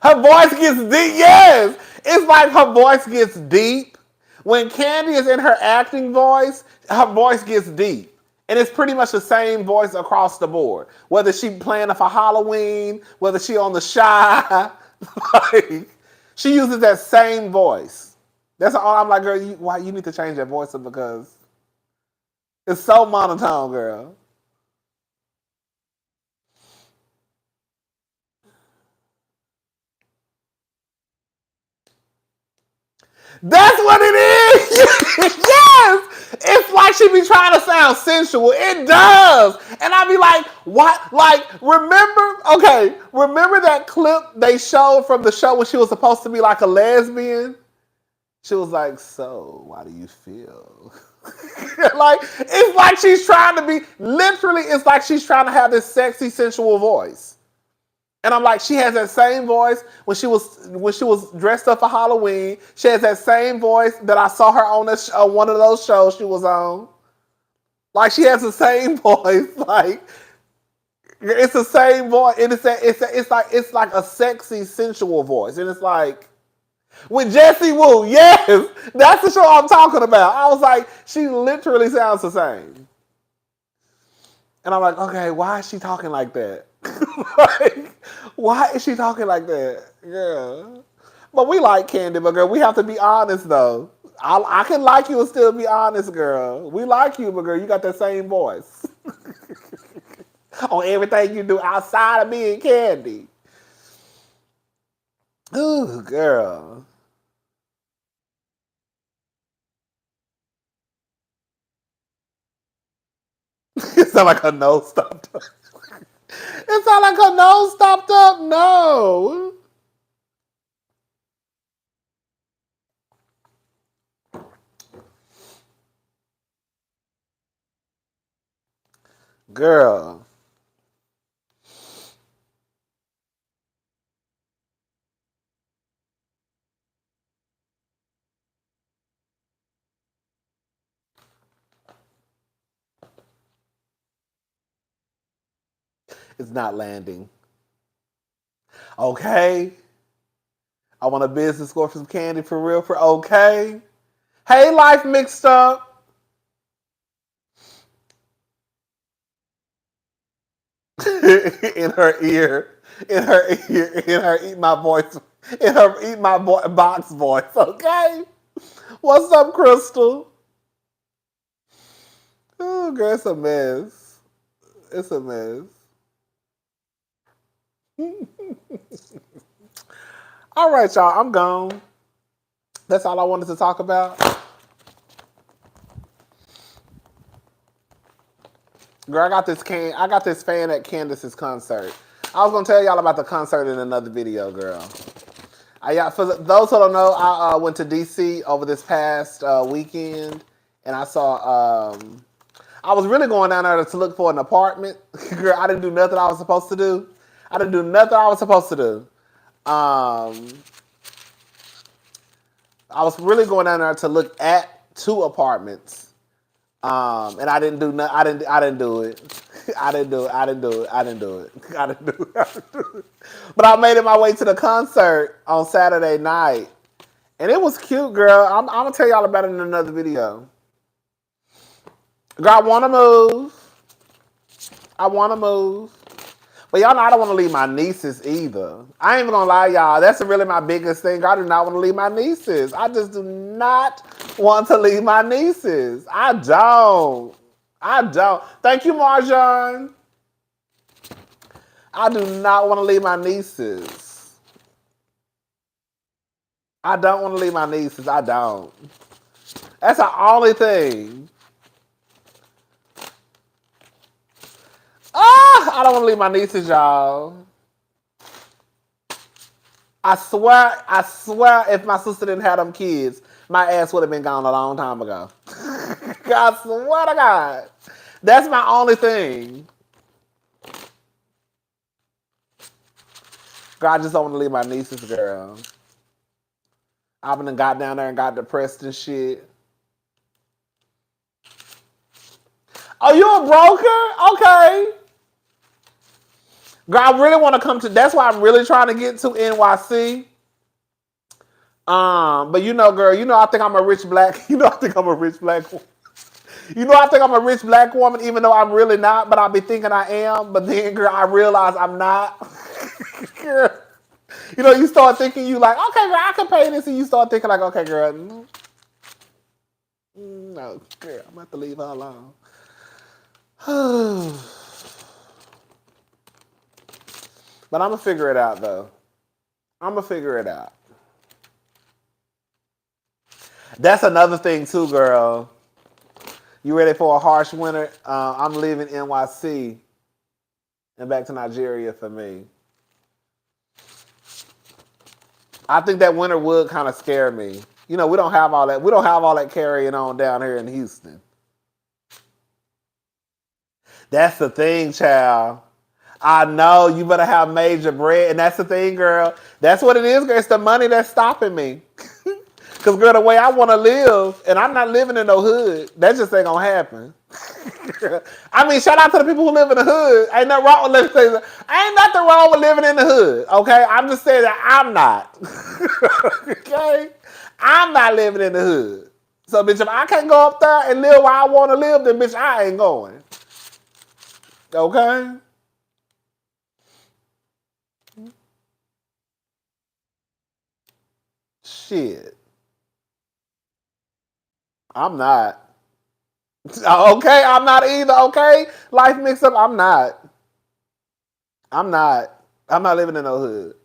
Her voice gets deep. Yes. It's like her voice gets deep. When Candy is in her acting voice, her voice gets deep. And it's pretty much the same voice across the board. Whether she playing for Halloween, whether she on the Shy, like, she uses that same voice. That's all. I'm like, girl, why you need to change that voice because it's so monotone, girl. That's what it is. Yes. It's like she be trying to sound sensual. It does. And I be like, what? Like, remember that clip they showed from the show when she was supposed to be like a lesbian? She was like, so, why do you feel? Like, it's like she's trying to be, literally, it's like she's trying to have this sexy, sensual voice. And I'm like, she has that same voice when she was dressed up for Halloween. She has that same voice that I saw her on one of those shows she was on. Like, she has the same voice. Like, it's the same voice. And it's like a sexy, sensual voice. And it's like, with Jessie Woo, yes, that's the show I'm talking about. I was like, she literally sounds the same. And I'm like, okay, why is she talking like that? Like, why is she talking like that? Yeah. But we like Candy, but girl, we have to be honest though. I can like you and still be honest, girl. We like you, but girl, you got that same voice. On everything you do outside of being Candy. Ooh, girl. It sound like her nose stopped up. It sound like her nose stopped up. No. Girl. It's not landing. Okay. I want a business score for some candy for real. For okay. Hey, life mixed up. In her ear. In her ear. In her eat my voice. In her eat my box voice. Okay. What's up, Crystal? Oh, girl, it's a mess. It's a mess. All right, y'all. I'm gone. That's all I wanted to talk about. Girl, I got this fan at Candace's concert. I was gonna tell y'all about the concert in another video, girl. For those who don't know, I went to DC over this past weekend, and I saw. I was really going down there to look for an apartment. Girl, I didn't do nothing I was supposed to do. I was really going down there to look at 2 apartments. And I didn't do I didn't do it. I didn't do it. But I made it my way to the concert on Saturday night. And it was cute, girl. I'm gonna tell y'all about it in another video. Girl, I wanna move. But y'all know I don't want to leave my nieces either. I ain't even gonna lie, y'all. That's really my biggest thing. I do not want to leave my nieces. I just do not want to leave my nieces. I don't. Thank you, Marjan. I do not want to leave my nieces. I don't want to leave my nieces. I don't. That's the only thing. I don't want to leave my nieces, y'all. I swear, if my sister didn't have them kids, my ass would have been gone a long time ago. I swear to God. That's my only thing. Girl, I just don't want to leave my nieces, girl. I've been got down there and got depressed and shit. Oh, you a broker? Okay. Girl, I really want to come to. That's why I'm really trying to get to NYC. But you know, girl, I think I'm a rich black. I think I'm a rich black woman. I think I'm a rich black woman, even though I'm really not. But I be thinking I am. But then, girl, I realize I'm not. Girl, you start thinking you like, okay, girl, I can pay this, and you start thinking like, okay, girl, no, girl, I'm gonna have to leave her alone. But I'm gonna figure it out, though. That's another thing too, girl. You ready for a harsh winter? I'm leaving NYC and back to Nigeria for me. I think that winter would kind of scare me. We don't have all that. We don't have all that carrying on down here in Houston. That's the thing, child. I know you better have major bread, and that's the thing, girl. That's what it is, girl. It's the money that's stopping me. Because, girl, the way I want to live, and I'm not living in no hood, that just ain't going to happen. I mean, shout out to the people who live in the hood. Ain't nothing wrong with living in the hood, okay? I'm just saying that I'm not. Okay? I'm not living in the hood. So, bitch, if I can't go up there and live where I want to live, then, bitch, I ain't going. Okay? Shit. I'm not. Okay, I'm not either, okay? Life mix up, I'm not. I'm not living in no hood.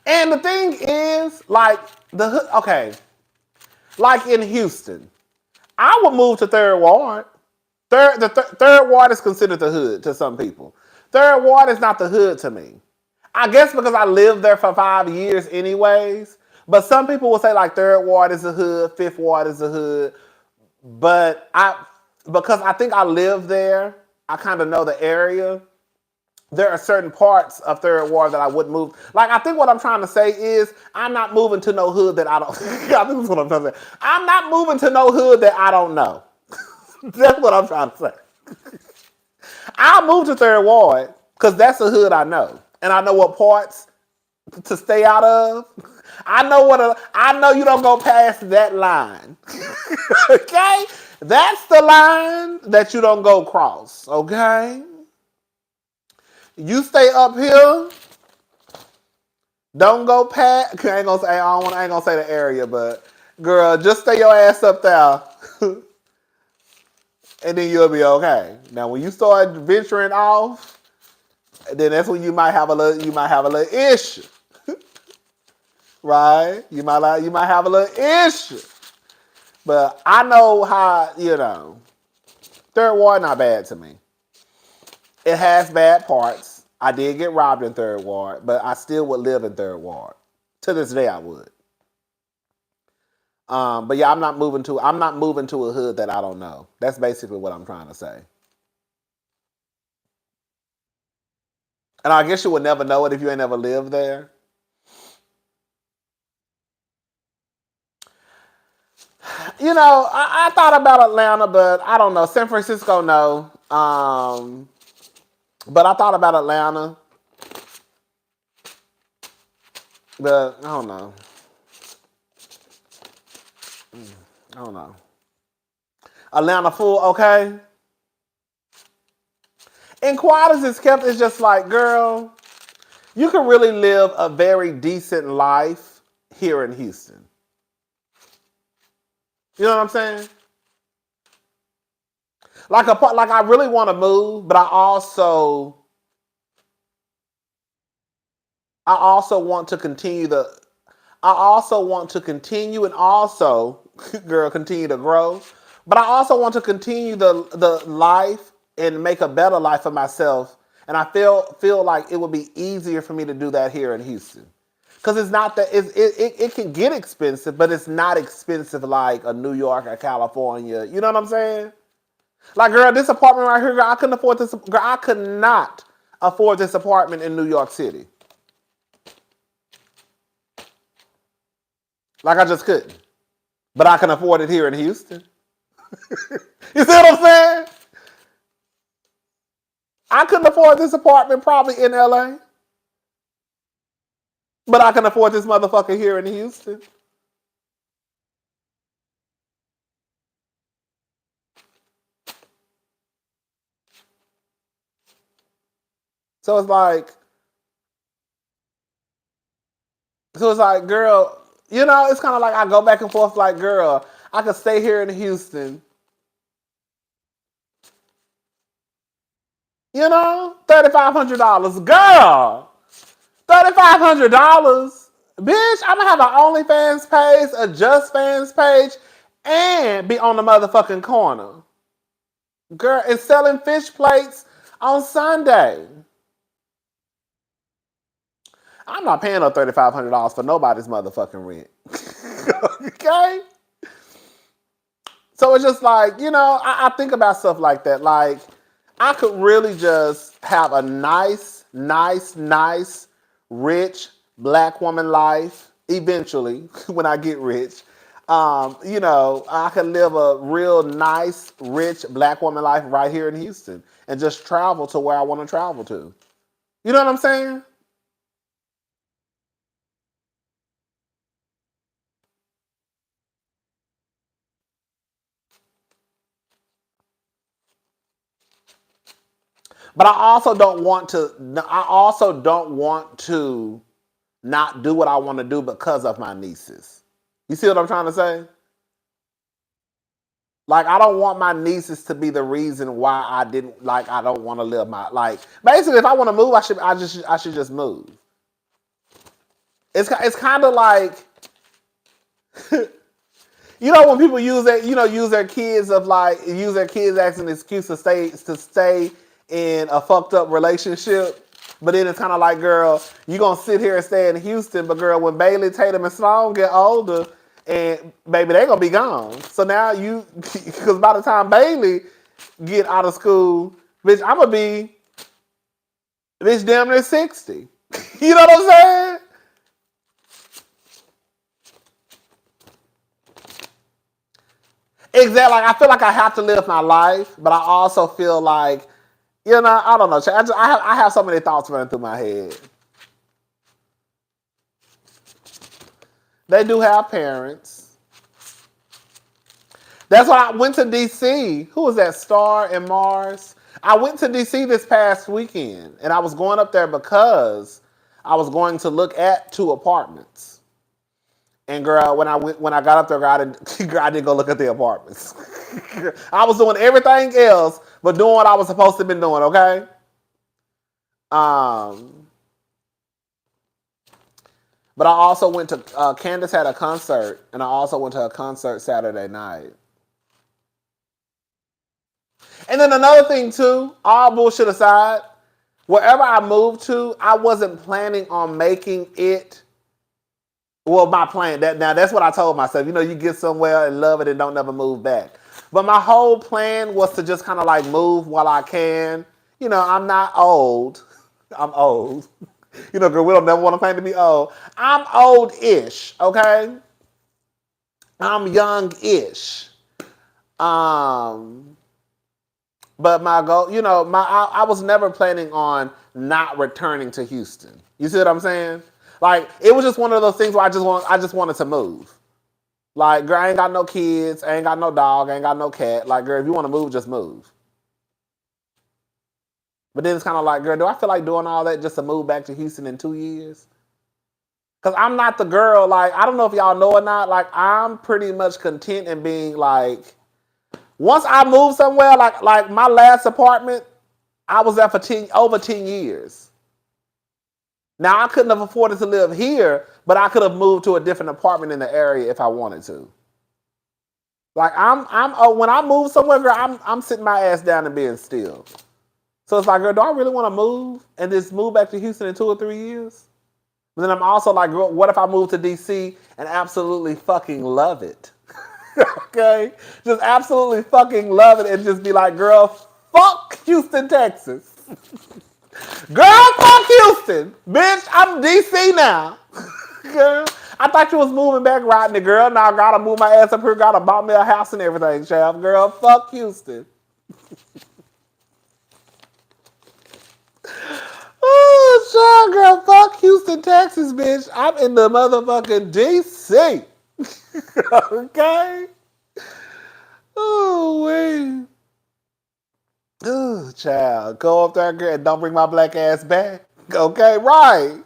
And the thing is, like, the hood, okay. Like in Houston, I would move to Third Ward. Third Ward is considered the hood to some people. Third Ward is not the hood to me. I guess because I lived there for 5 years anyways. But some people will say like Third Ward is the hood, Fifth Ward is the hood. But because I think I live there, I kind of know the area. There are certain parts of Third Ward that I wouldn't move. Like, I think what I'm trying to say is I'm not moving to no hood that I don't. I think that's what I'm trying to say. I'm not moving to no hood that I don't know. That's what I'm trying to say. I'll move to Third Ward because that's a hood I know, and I know what parts to stay out of. I know you don't go past that line. Okay? That's the line that you don't go cross. Okay? You stay up here. Don't go past. I ain't gonna say the area, but girl, just stay your ass up there. And then you'll be okay. Now when you start venturing off, then that's when you might have a little issue. Right? You might have a little issue. But I know how, Third Ward not bad to me. It has bad parts. I did get robbed in Third Ward, but I still would live in Third Ward. To this day I would. But yeah, I'm not moving to a hood that I don't know. That's basically what I'm trying to say. And I guess you would never know it if you ain't never lived there. I thought about Atlanta, but I don't know. San Francisco, no. But I thought about Atlanta, but I don't know. I don't know. Atlanta full, okay. And quiet as it's kept, it's just like, girl, you can really live a very decent life here in Houston. You know what I'm saying? Like I really want to move, but I also want to continue and also, girl, continue to grow. But I also want to continue the life and make a better life for myself. And I feel like it would be easier for me to do that here in Houston. Because it's not that it can get expensive, but it's not expensive like a New York or California. You know what I'm saying? Like, girl, this apartment right here, girl, I couldn't afford this. Girl, I could not afford this apartment in New York City. Like, I just couldn't. But I can afford it here in Houston. You see what I'm saying? I couldn't afford this apartment probably in LA. But I can afford this motherfucker here in Houston. So it's like, girl, it's kind of like I go back and forth like, girl, I could stay here in Houston. $3,500. Girl, $3,500. Bitch, I'm going to have an OnlyFans page, a Just Fans page, and be on the motherfucking corner. Girl, and selling fish plates on Sunday. I'm not paying no $3,500 for nobody's motherfucking rent. Okay? So it's just like, I think about stuff like that. Like, I could really just have a nice, rich black woman life eventually when I get rich. I could live a real nice, rich black woman life right here in Houston and just travel to where I want to travel to. You know what I'm saying? But I also don't want to not do what I want to do because of my nieces. You see what I'm trying to say? Like, I don't want my nieces to be the reason why I don't want to live basically, if I want to move, I should just move. It's kind of like, when people use their kids as an excuse to stay in a fucked up relationship. But then it's kind of like, girl, you gonna sit here and stay in Houston, but girl, when Bailey, Tatum, and Sloan get older, and baby, they gonna be gone. So now because by the time Bailey get out of school, bitch, I'm gonna be, bitch, damn near 60. You know what I'm saying? Exactly. Like, I feel like I have to live my life, but I also feel like You know, I don't know. I have so many thoughts running through my head. They do have parents. That's why I went to DC. Who was that? Star and Mars. I went to DC this past weekend, and I was going up there because I was going to look at 2 apartments. And girl, when I got up there, girl, I didn't go look at the apartments. I was doing everything else, but doing what I was supposed to be doing. Okay. But I also went to Candace had a concert, and I also went to a concert Saturday night. And then another thing too, all bullshit aside, wherever I moved to, I wasn't planning on making it. Well, my plan that's what I told myself. You know, you get somewhere and love it and don't never move back. But my whole plan was to just kind of like move while I can. You know, I'm not old. I'm old. You know, girl, we don't never want to claim to be old. I'm old-ish, okay? I'm young-ish. But my goal, you know, I was never planning on not returning to Houston. You see what I'm saying? Like, it was just one of those things where I just wanted to move. Like, girl, I ain't got no kids, I ain't got no dog, I ain't got no cat. Like, girl, if you want to move, just move. But then it's kind of like, girl, do I feel like doing all that just to move back to Houston in 2 years? Because I'm not the girl, like, I don't know if y'all know or not, like, I'm pretty much content in being, like, once I moved somewhere, like my last apartment, I was there for over 10 years. Now, I couldn't have afforded to live here, but I could have moved to a different apartment in the area if I wanted to. Like, when I move somewhere, girl, I'm sitting my ass down and being still. So it's like, girl, do I really want to move and just move back to Houston in 2 or 3 years? But then I'm also like, girl, what if I move to DC and absolutely fucking love it? Okay? Just absolutely fucking love it and just be like, girl, fuck Houston, Texas. Girl, fuck Houston. Bitch, I'm DC now. Girl, I thought you was moving back, Rodney, girl. Now I gotta move my ass up here, gotta buy me a house and everything, child. Girl, fuck Houston. Oh, child, girl, fuck Houston, Texas, bitch. I'm in the motherfucking DC. Okay? Oh, wait. Oh, child. Go up there, girl, and don't bring my black ass back. Okay, right.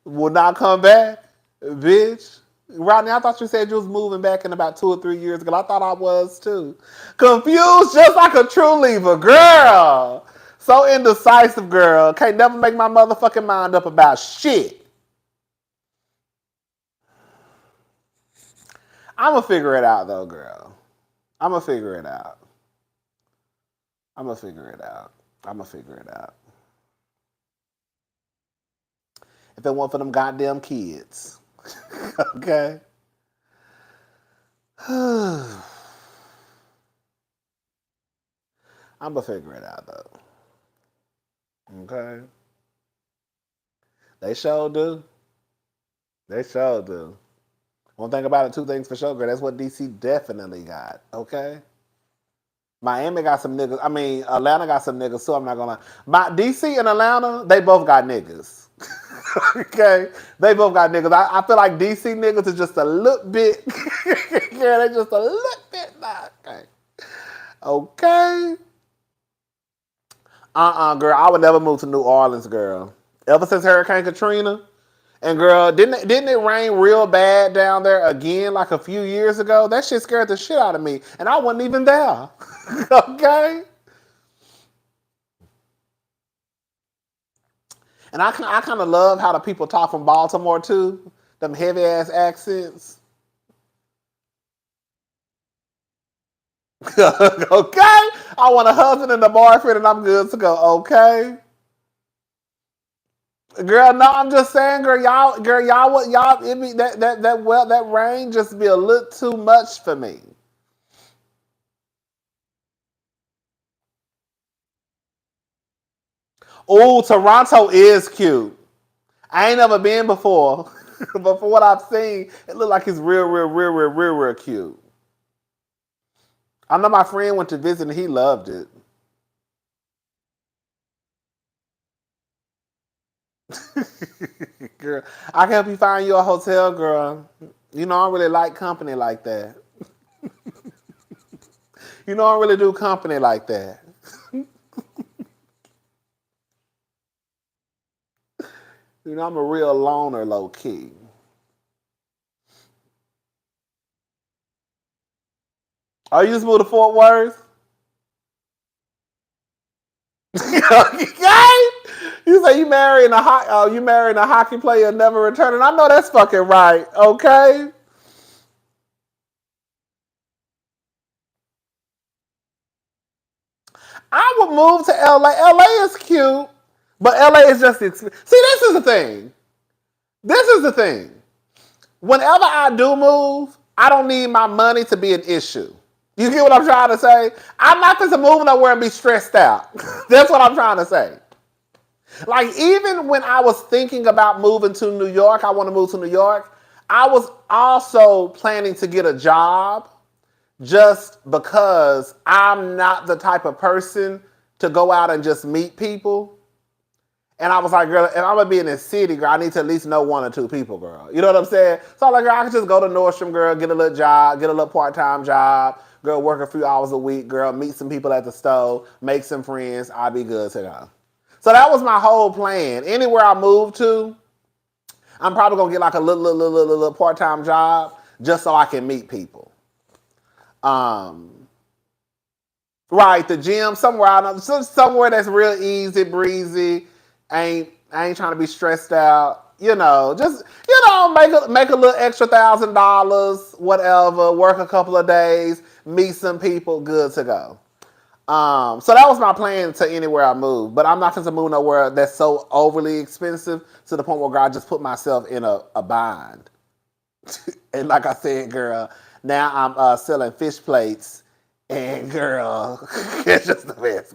Will not come back, bitch. Rodney, I thought you said you was moving back in about 2 or 3 years ago. I thought I was too. Confused just like a true leaver, girl. So indecisive, girl. Can't never make my motherfucking mind up about shit. I'ma figure it out though, girl. I'ma figure it out. I'ma figure it out. I'ma figure it out. If it weren't for them goddamn kids. Okay? I'ma figure it out though. Okay? They sure do. They sure do. One thing about it, 2 things for sure, girl. That's what DC definitely got. Okay? Miami got some niggas. I mean, Atlanta got some niggas, so I'm not gonna lie. DC and Atlanta, they both got niggas. Okay? They both got niggas. I feel like DC niggas is just a little bit. Yeah, they just a little bit. Okay. Okay? Girl. I would never move to New Orleans, girl. Ever since Hurricane Katrina. And girl, didn't it rain real bad down there again like a few years ago? That shit scared the shit out of me. And I wasn't even there. Okay? And I kind of love how the people talk from Baltimore too. Them heavy ass accents. Okay? I want a husband and a boyfriend and I'm good to go. Okay? Girl, no, I'm just saying, girl, it be that rain just be a little too much for me. Oh, Toronto is cute. I ain't never been before, but for what I've seen, it looked like it's real cute. I know my friend went to visit and he loved it. Girl, I can help you find you a hotel, girl. You know I don't really like company like that. You know I don't really do company like that. You know I'm a real loner, low key. Oh, you just moved to Fort Worth? Okay. You say you marrying a hockey player and never returning. I know that's fucking right. Okay. I would move to LA. LA is cute, but LA is just expensive. See, this is the thing. This is the thing. Whenever I do move, I don't need my money to be an issue. You get what I'm trying to say? I'm not just moving nowhere and be stressed out. That's what I'm trying to say. Like, even when I was thinking about moving to New York, I want to move to New York, I was also planning to get a job just because I'm not the type of person to go out and just meet people. And I was like, girl, if I'm gonna be in this city, girl, I need to at least know one or two people, girl. You know what I'm saying? So I'm like, girl, I can just go to Nordstrom, girl, get a little job, get a little part-time job, girl, work a few hours a week, girl, meet some people at the store, make some friends, I'll be good to go. So that was my whole plan. Anywhere I move to, I'm probably gonna get like a little part-time job just so I can meet people. Right, the gym somewhere out, somewhere that's real easy breezy. I ain't trying to be stressed out. You know, just make a little extra $1,000, whatever. Work a couple of days, meet some people, good to go. So that was my plan to anywhere I move. But I'm not going to move nowhere that's so overly expensive to the point where I just put myself in a bind. And like I said, girl, now I'm selling fish plates, and girl, it's just the best.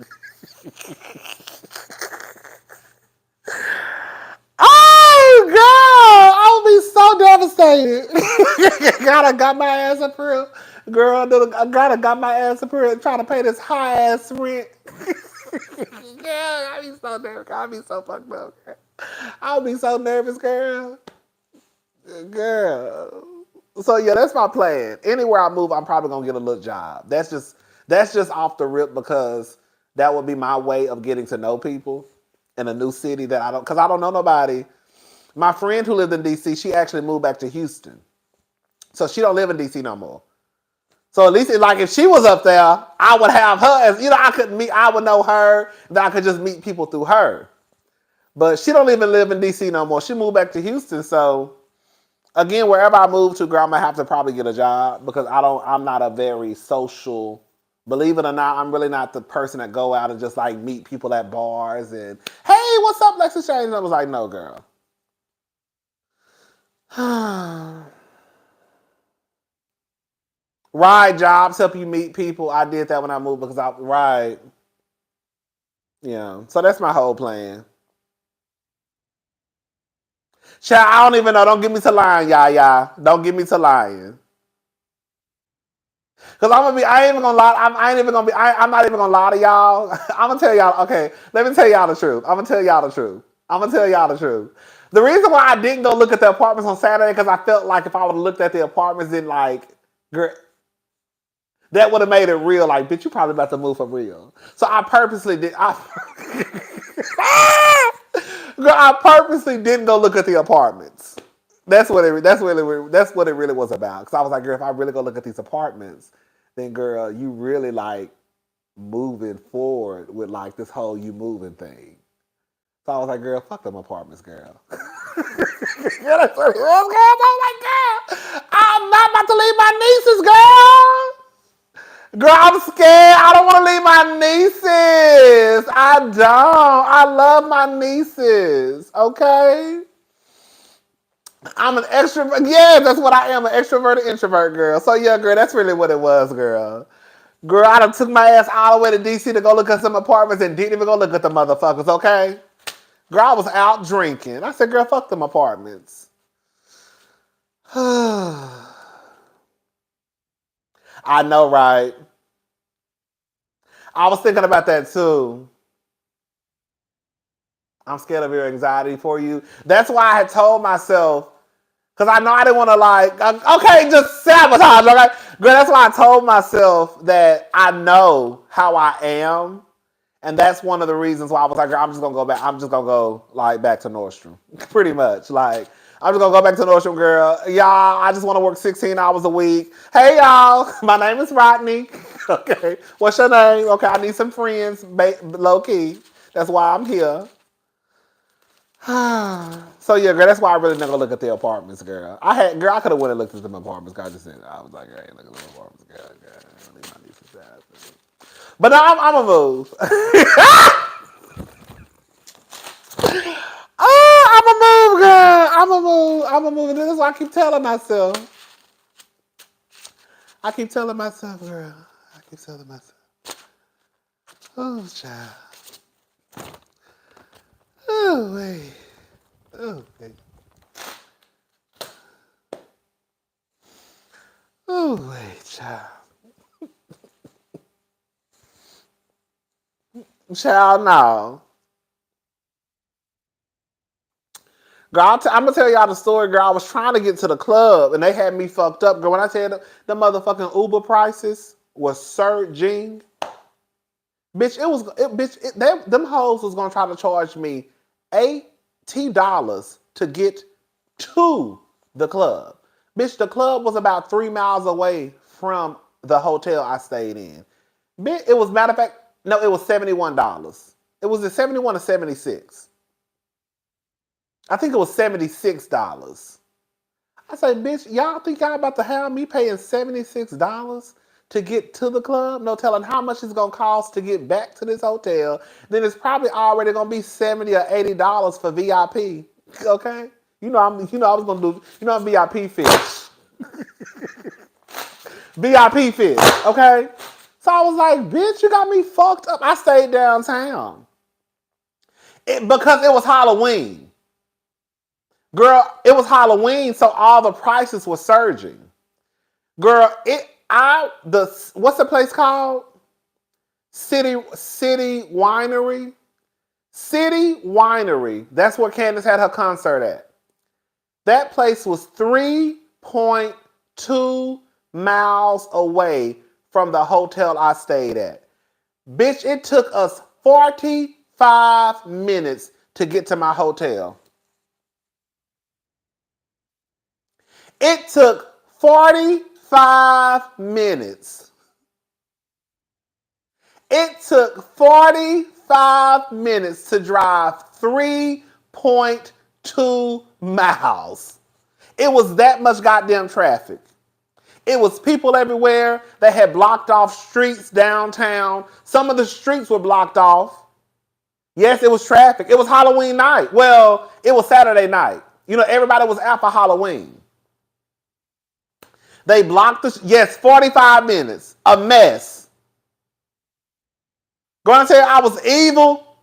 Oh, girl, I would be so devastated. God, I got my ass up here. Girl, I gotta got my ass up here trying to pay this high ass rent. Yeah, I'd be so nervous. I'd be so fucked up. Girl. I'll be so nervous, girl. Girl. So yeah, that's my plan. Anywhere I move, I'm probably gonna get a little job. That's just off the rip because that would be my way of getting to know people in a new city that because I don't know nobody. My friend who lived in DC, she actually moved back to Houston, so she don't live in DC no more. So at least, like, if she was up there, I would have her as I could meet. I would know her. That I could just meet people through her. But she don't even live in DC no more. She moved back to Houston, so. Again, wherever I move to, girl, I'm gonna have to probably get a job because I'm not a very social. Believe it or not, I'm really not the person that go out and just like meet people at bars and hey, what's up, Lex Exchange? And I was like, no, girl. Ride jobs help you meet people. I did that when I moved because I right. Yeah. So that's my whole plan. Child, I don't even know. Don't get me to lying, y'all. Don't get me to lying. Cause I ain't even gonna lie. I ain't even gonna be. I'm not even gonna lie to y'all. I'm gonna tell y'all. Okay, let me tell y'all the truth. I'm gonna tell y'all the truth. I'm gonna tell y'all the truth. The reason why I didn't go look at the apartments on Saturday because I felt like if I would have looked at the apartments, then like, girl, that would have made it real. Like, bitch, you probably about to move for real. So I purposely did. Girl, I purposely didn't go look at the apartments. That's what it really was about. Because I was like, girl, if I really go look at these apartments, then girl, you really like moving forward with like this whole you moving thing. So I was like, girl, fuck them apartments, girl. Yeah, that's what it was, girl. I was like, girl, I'm not about to leave my nieces, girl. Girl, I'm scared. I don't want to leave my nieces. I don't. I love my nieces. Okay. I'm an extrovert. Yeah, that's what I am, an extroverted introvert, girl. So yeah, girl, that's really what it was, girl. Girl, I done took my ass all the way to DC to go look at some apartments and didn't even go look at the motherfuckers, okay? Girl, I was out drinking. I said, girl, fuck them apartments. I know, right? I was thinking about that too. I'm scared of your anxiety for you. That's why I had told myself, because I know I didn't want to okay, just sabotage. Okay? Girl, that's why I told myself that I know how I am. And that's one of the reasons why I was like, girl, I'm just going to go back. I'm just going to go like back to Nordstrom. Pretty much. Like, I'm just going to go back to Nordstrom, girl. Y'all, I just want to work 16 hours a week. Hey, y'all. My name is Rodney. Okay. What's your name? Okay, I need some friends. Low key. That's why I'm here. So yeah, girl, that's why I really never look at the apartments, girl. I could have went and looked at them apartments. God just said, I was like, girl, I ain't looking at the apartments, girl. I need my nieces to happen. But no, I'm a move. Oh, I'm a move, girl. I'm a move. And this is why I keep telling myself. Girl. I keep telling myself. Oh, child. Oh, wait. Oh, wait. Oh, wait, child. Child, no. Girl, I'm gonna tell y'all the story, girl. I was trying to get to the club and they had me fucked up, girl. When I tell you the motherfucking Uber prices was surging, bitch, them hoes was gonna try to charge me $80 to get to the club. Bitch, the club was about 3 miles away from the hotel I stayed in. Bitch, it was, matter of fact, no, it was $71. It was the 71 or 76. I think it was $76. I say, bitch, y'all think y'all about to have me paying $76 to get to the club? No telling how much it's gonna cost to get back to this hotel. Then it's probably already gonna be $70 or $80 for VIP. Okay? I was gonna do, I'm VIP fish. VIP fish, okay? So I was like, bitch, you got me fucked up. I stayed downtown. Because it was Halloween. Girl, it was Halloween, so all the prices were surging. Girl, what's the place called? City Winery? City Winery. That's where Candace had her concert at. That place was 3.2 miles away from the hotel I stayed at. Bitch, it took us 45 minutes to get to my hotel. It took 45 minutes. It took 45 minutes to drive 3.2 miles. It was that much goddamn traffic. It was people everywhere. They had blocked off streets downtown. Some of the streets were blocked off. Yes, it was traffic. It was Halloween night. Well, it was Saturday night. Everybody was out for Halloween. They blocked 45 minutes. A mess. Going to tell you I was evil.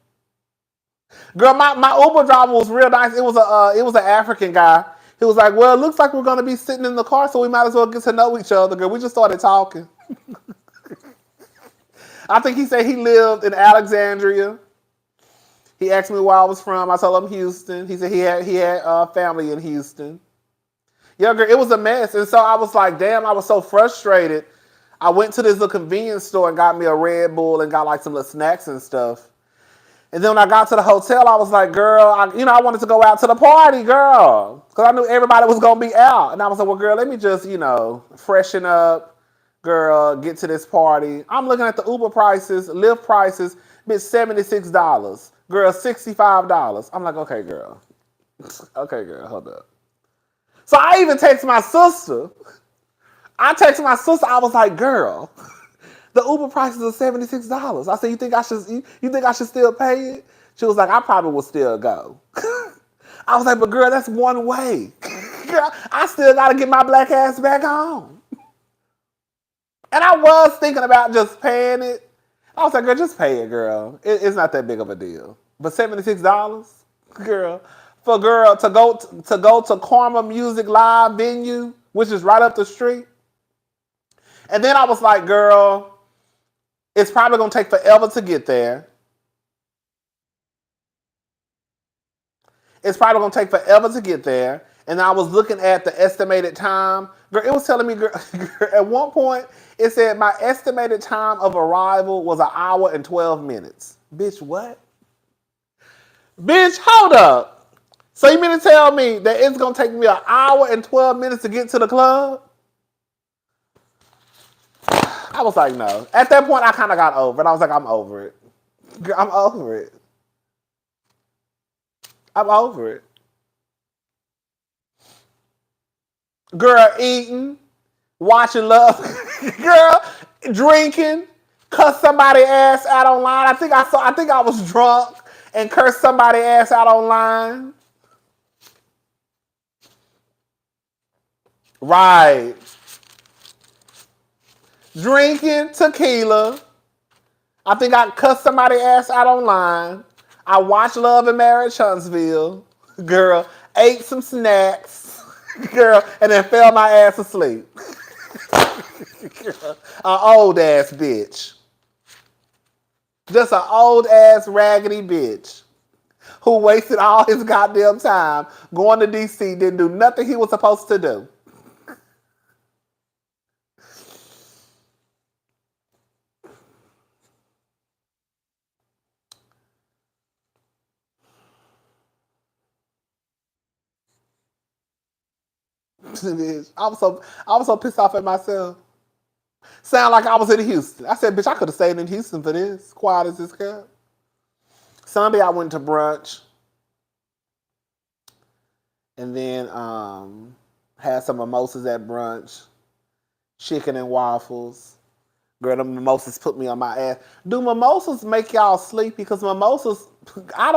Girl, my Uber driver was real nice. It was an African guy. He was like, well, it looks like we're going to be sitting in the car, so we might as well get to know each other. Girl, we just started talking. I think he said he lived in Alexandria. He asked me where I was from. I told him Houston. He said he had family in Houston. Yeah, girl, it was a mess. And so I was like, damn, I was so frustrated. I went to this little convenience store and got me a Red Bull and got like some little snacks and stuff. And then when I got to the hotel, I was like, girl, I wanted to go out to the party, girl. Because I knew everybody was going to be out. And I was like, well, girl, let me just, freshen up, girl, get to this party. I'm looking at the Uber prices, Lyft prices, bitch, $76. Girl, $65. I'm like, okay, girl. Okay, girl, hold up. So I even text my sister. I was like, girl, the Uber prices are $76. I said, you think I should still pay it? She was like, I probably will still go. I was like, but girl, that's one way. Girl, I still gotta get my black ass back home. And I was thinking about just paying it. I was like, girl, just pay it, girl. It's not that big of a deal. But $76, girl, for girl to go to Karma Music Live venue, which is right up the street. And then I was like, girl, it's probably gonna take forever to get there. It's probably gonna take forever to get there. And I was looking at the estimated time. Girl, it was telling me, girl, at one point, it said my estimated time of arrival was 1 hour and 12 minutes. Bitch, what? Bitch, hold up. So you mean to tell me that it's gonna take me 1 hour and 12 minutes to get to the club? I was like, no. At that point, I kind of got over it. I was like, I'm over it. Girl, I'm over it. I'm over it. Girl, eating, watching love. Girl, drinking, cuss somebody ass out online. I think I was drunk and cursed somebody ass out online. Right. Drinking tequila. I think I cussed somebody ass out online. I watched Love and Marriage Huntsville. Girl, ate some snacks. Girl, and then fell my ass asleep. An old ass bitch. Just an old ass raggedy bitch who wasted all his goddamn time going to DC, didn't do nothing he was supposed to do. I was so pissed off at myself. Sound like I was in Houston. I said, bitch, I could have stayed in Houston for this. Quiet as this kept. Sunday I went to brunch. And then had some mimosas at brunch. Chicken and waffles. Girl, them mimosas put me on my ass. Do mimosas make y'all sleepy? Because mimosas, I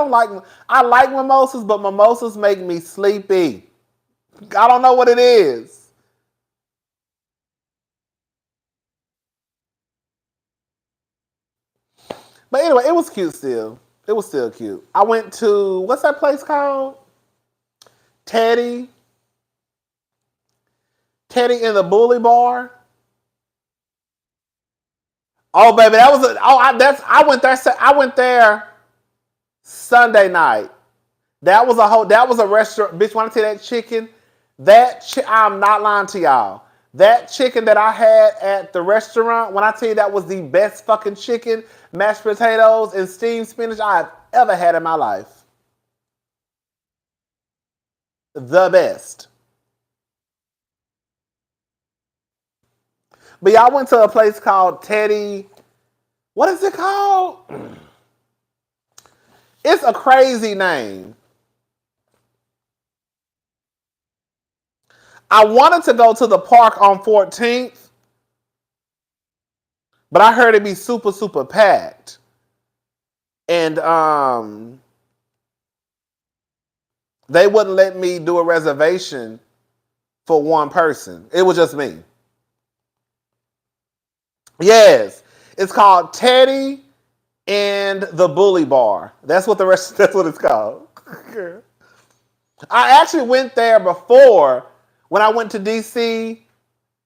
like mimosas, but mimosas make me sleepy. I don't know what it is. But anyway, it was cute still. It was still cute. I went to, what's that place called? Teddy in the Bully Bar. Oh baby, I went there Sunday night. That was a restaurant. Bitch, want to see that chicken? I'm not lying to y'all. That chicken that I had at the restaurant, when I tell you that was the best fucking chicken, mashed potatoes, and steamed spinach I've ever had in my life. The best. But y'all went to a place called Teddy. What is it called? It's a crazy name. I wanted to go to the park on 14th, but I heard it be super, super packed. And they wouldn't let me do a reservation for one person. It was just me. Yes. It's called Teddy and the Bully Bar. That's what it's called. I actually went there before when I went to DC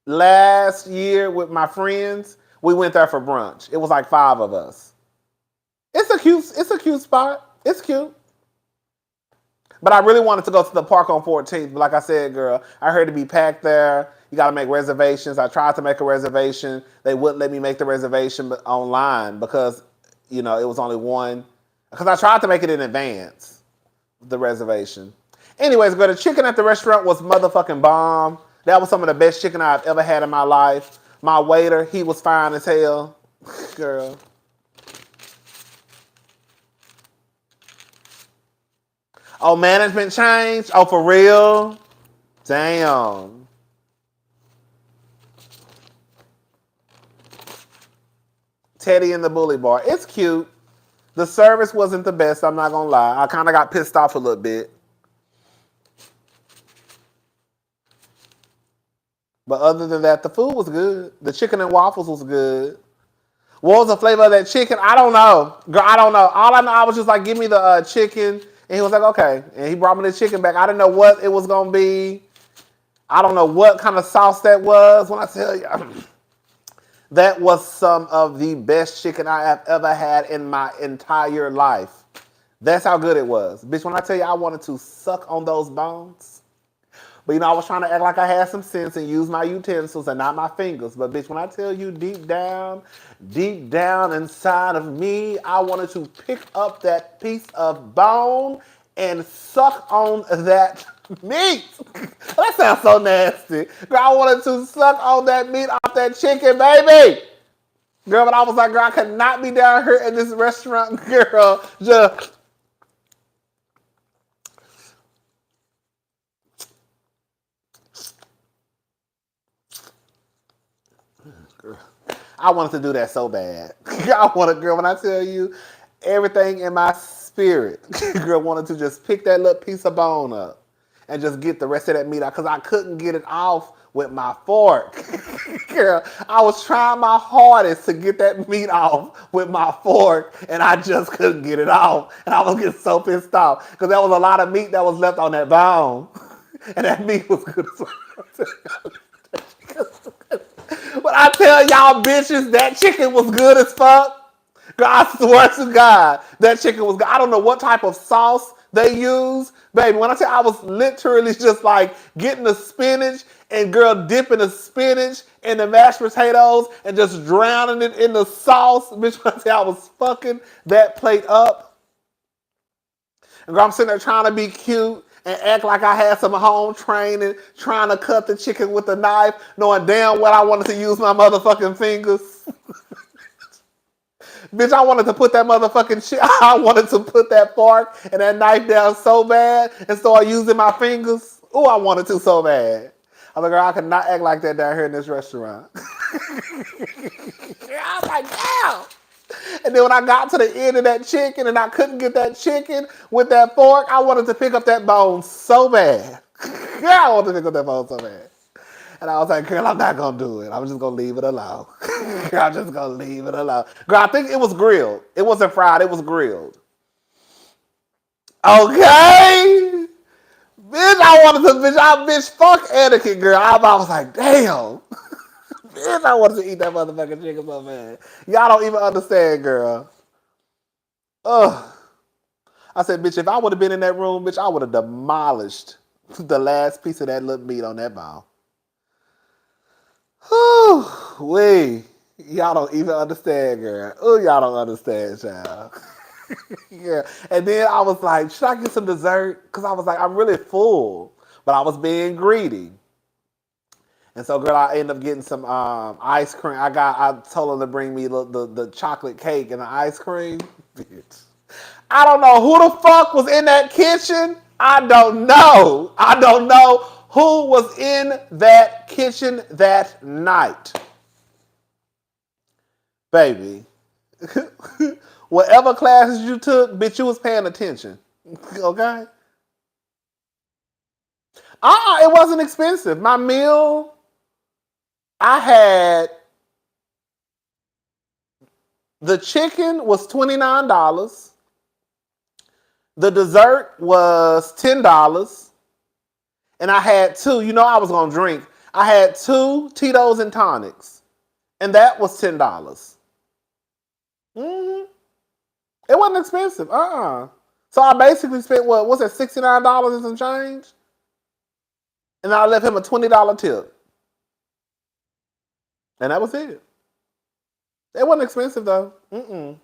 last year with my friends. We went there for brunch. It was like 5 of us. It's a cute spot. It's cute. But I really wanted to go to the park on 14th. But like I said, girl, I heard it be packed there. You got to make reservations. I tried to make a reservation. They wouldn't let me make the reservation online because, it was only one. Because I tried to make it in advance, the reservation. Anyways, girl, the chicken at the restaurant was motherfucking bomb. That was some of the best chicken I've ever had in my life. My waiter, he was fine as hell. Girl. Oh, management changed? Oh, for real? Damn. Teddy and the Bully Bar. It's cute. The service wasn't the best, I'm not going to lie. I kind of got pissed off a little bit. But other than that, the food was good. The chicken and waffles was good. What was the flavor of that chicken? I don't know. Girl, I don't know. All I know, I was just like, give me the chicken. And he was like, okay. And he brought me the chicken back. I didn't know what it was going to be. I don't know what kind of sauce that was. When I tell you, that was some of the best chicken I have ever had in my entire life. That's how good it was. Bitch, when I tell you I wanted to suck on those bones, but I was trying to act like I had some sense and use my utensils and not my fingers. But bitch, when I tell you deep down inside of me, I wanted to pick up that piece of bone and suck on that meat. That sounds so nasty. Girl, I wanted to suck on that meat off that chicken, baby. Girl, but I was like, girl, I could not be down here in this restaurant, girl, just I wanted to do that so bad. I wanted, girl, when I tell you everything in my spirit, girl, wanted to just pick that little piece of bone up and just get the rest of that meat out because I couldn't get it off with my fork. Girl, I was trying my hardest to get that meat off with my fork and I just couldn't get it off. And I was getting so pissed off because there was a lot of meat that was left on that bone. And that meat was good as well. But I tell y'all bitches, that chicken was good as fuck. God, I swear to God, that chicken was good. I don't know what type of sauce they use. Baby, when I tell you, I was literally just like getting the spinach and girl dipping the spinach in the mashed potatoes and just drowning it in the sauce. Bitch, when I tell you, I was fucking that plate up. And girl, I'm sitting there trying to be cute and act like I had some home training, trying to cut the chicken with a knife, knowing damn well I wanted to use my motherfucking fingers. Bitch, I wanted to put that motherfucking shit, I wanted to put that fork and that knife down so bad and start using my fingers. Ooh, I wanted to so bad. I was like, girl, I could not act like that down here in this restaurant. I was like, damn. And then when I got to the end of that chicken and I couldn't get that chicken with that fork, I wanted to pick up that bone so bad. I wanted to pick up that bone so bad. And I was like, girl, I'm not going to do it. I'm just going to leave it alone. Girl, I'm just going to leave it alone. Girl, I think it was grilled. It wasn't fried. It was grilled. Okay. Bitch, fuck etiquette, girl. I was like, damn. Bitch, I wanted to eat that motherfucking chicken so bad. Y'all don't even understand, girl. Ugh. I said, bitch, if I would have been in that room, bitch, I would have demolished the last piece of that little meat on that bone. Whew, wait. Y'all don't even understand, girl. Oh, y'all don't understand, child. Yeah. And then I was like, should I get some dessert? Because I was like, I'm really full. But I was being greedy. And so, girl, I ended up getting some ice cream. I told her to bring me the chocolate cake and the ice cream. Bitch. I don't know who the fuck was in that kitchen. I don't know. I don't know who was in that kitchen that night. Baby. Whatever classes you took, bitch, you was paying attention. Okay? It wasn't expensive. My meal, I had the chicken was $29. The dessert was $10. And I had two, I was going to drink. I had two Tito's and tonics. And that was $10. Mm-hmm. It wasn't expensive. So I basically spent, what was it, $69 and some change? And I left him a $20 tip. And that was it. It wasn't expensive, though. Mm-mm.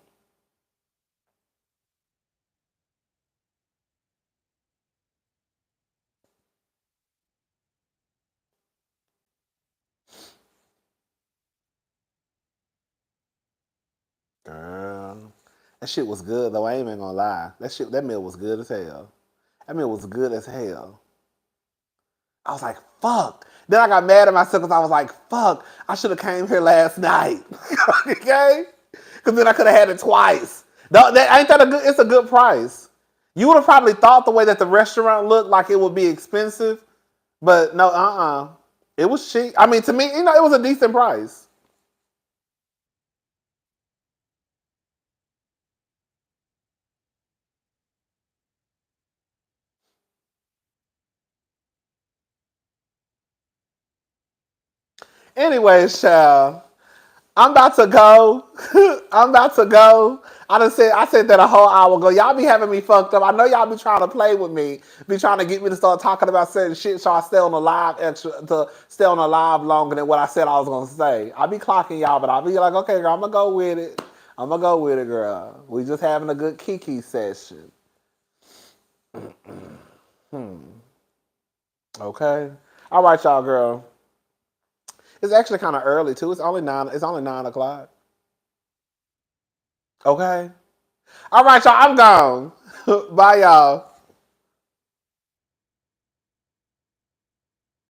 Girl. That shit was good, though. I ain't even gonna lie. That meal was good as hell. That meal was good as hell. I was like, fuck. Then I got mad at myself because I was like, fuck, I should have came here last night. Okay? Because then I could have had it twice. Ain't that a good, it's a good price. You would have probably thought the way that the restaurant looked like it would be expensive. But no, It was cheap. I mean, to me, it was a decent price. Anyways, child, I'm about to go. I'm about to go. I said that a whole hour ago. Y'all be having me fucked up. I know y'all be trying to play with me, be trying to get me to start talking about certain shit so I stay on the live to stay on the live longer than what I said I was gonna say. I be clocking y'all, but I'll be like, okay, girl, I'm gonna go with it. I'm gonna go with it, girl. We just having a good kiki session. Okay. All right, y'all, girl. It's actually kind of early too. It's only 9. It's only 9 o'clock. Okay. All right, y'all. I'm gone. Bye, y'all.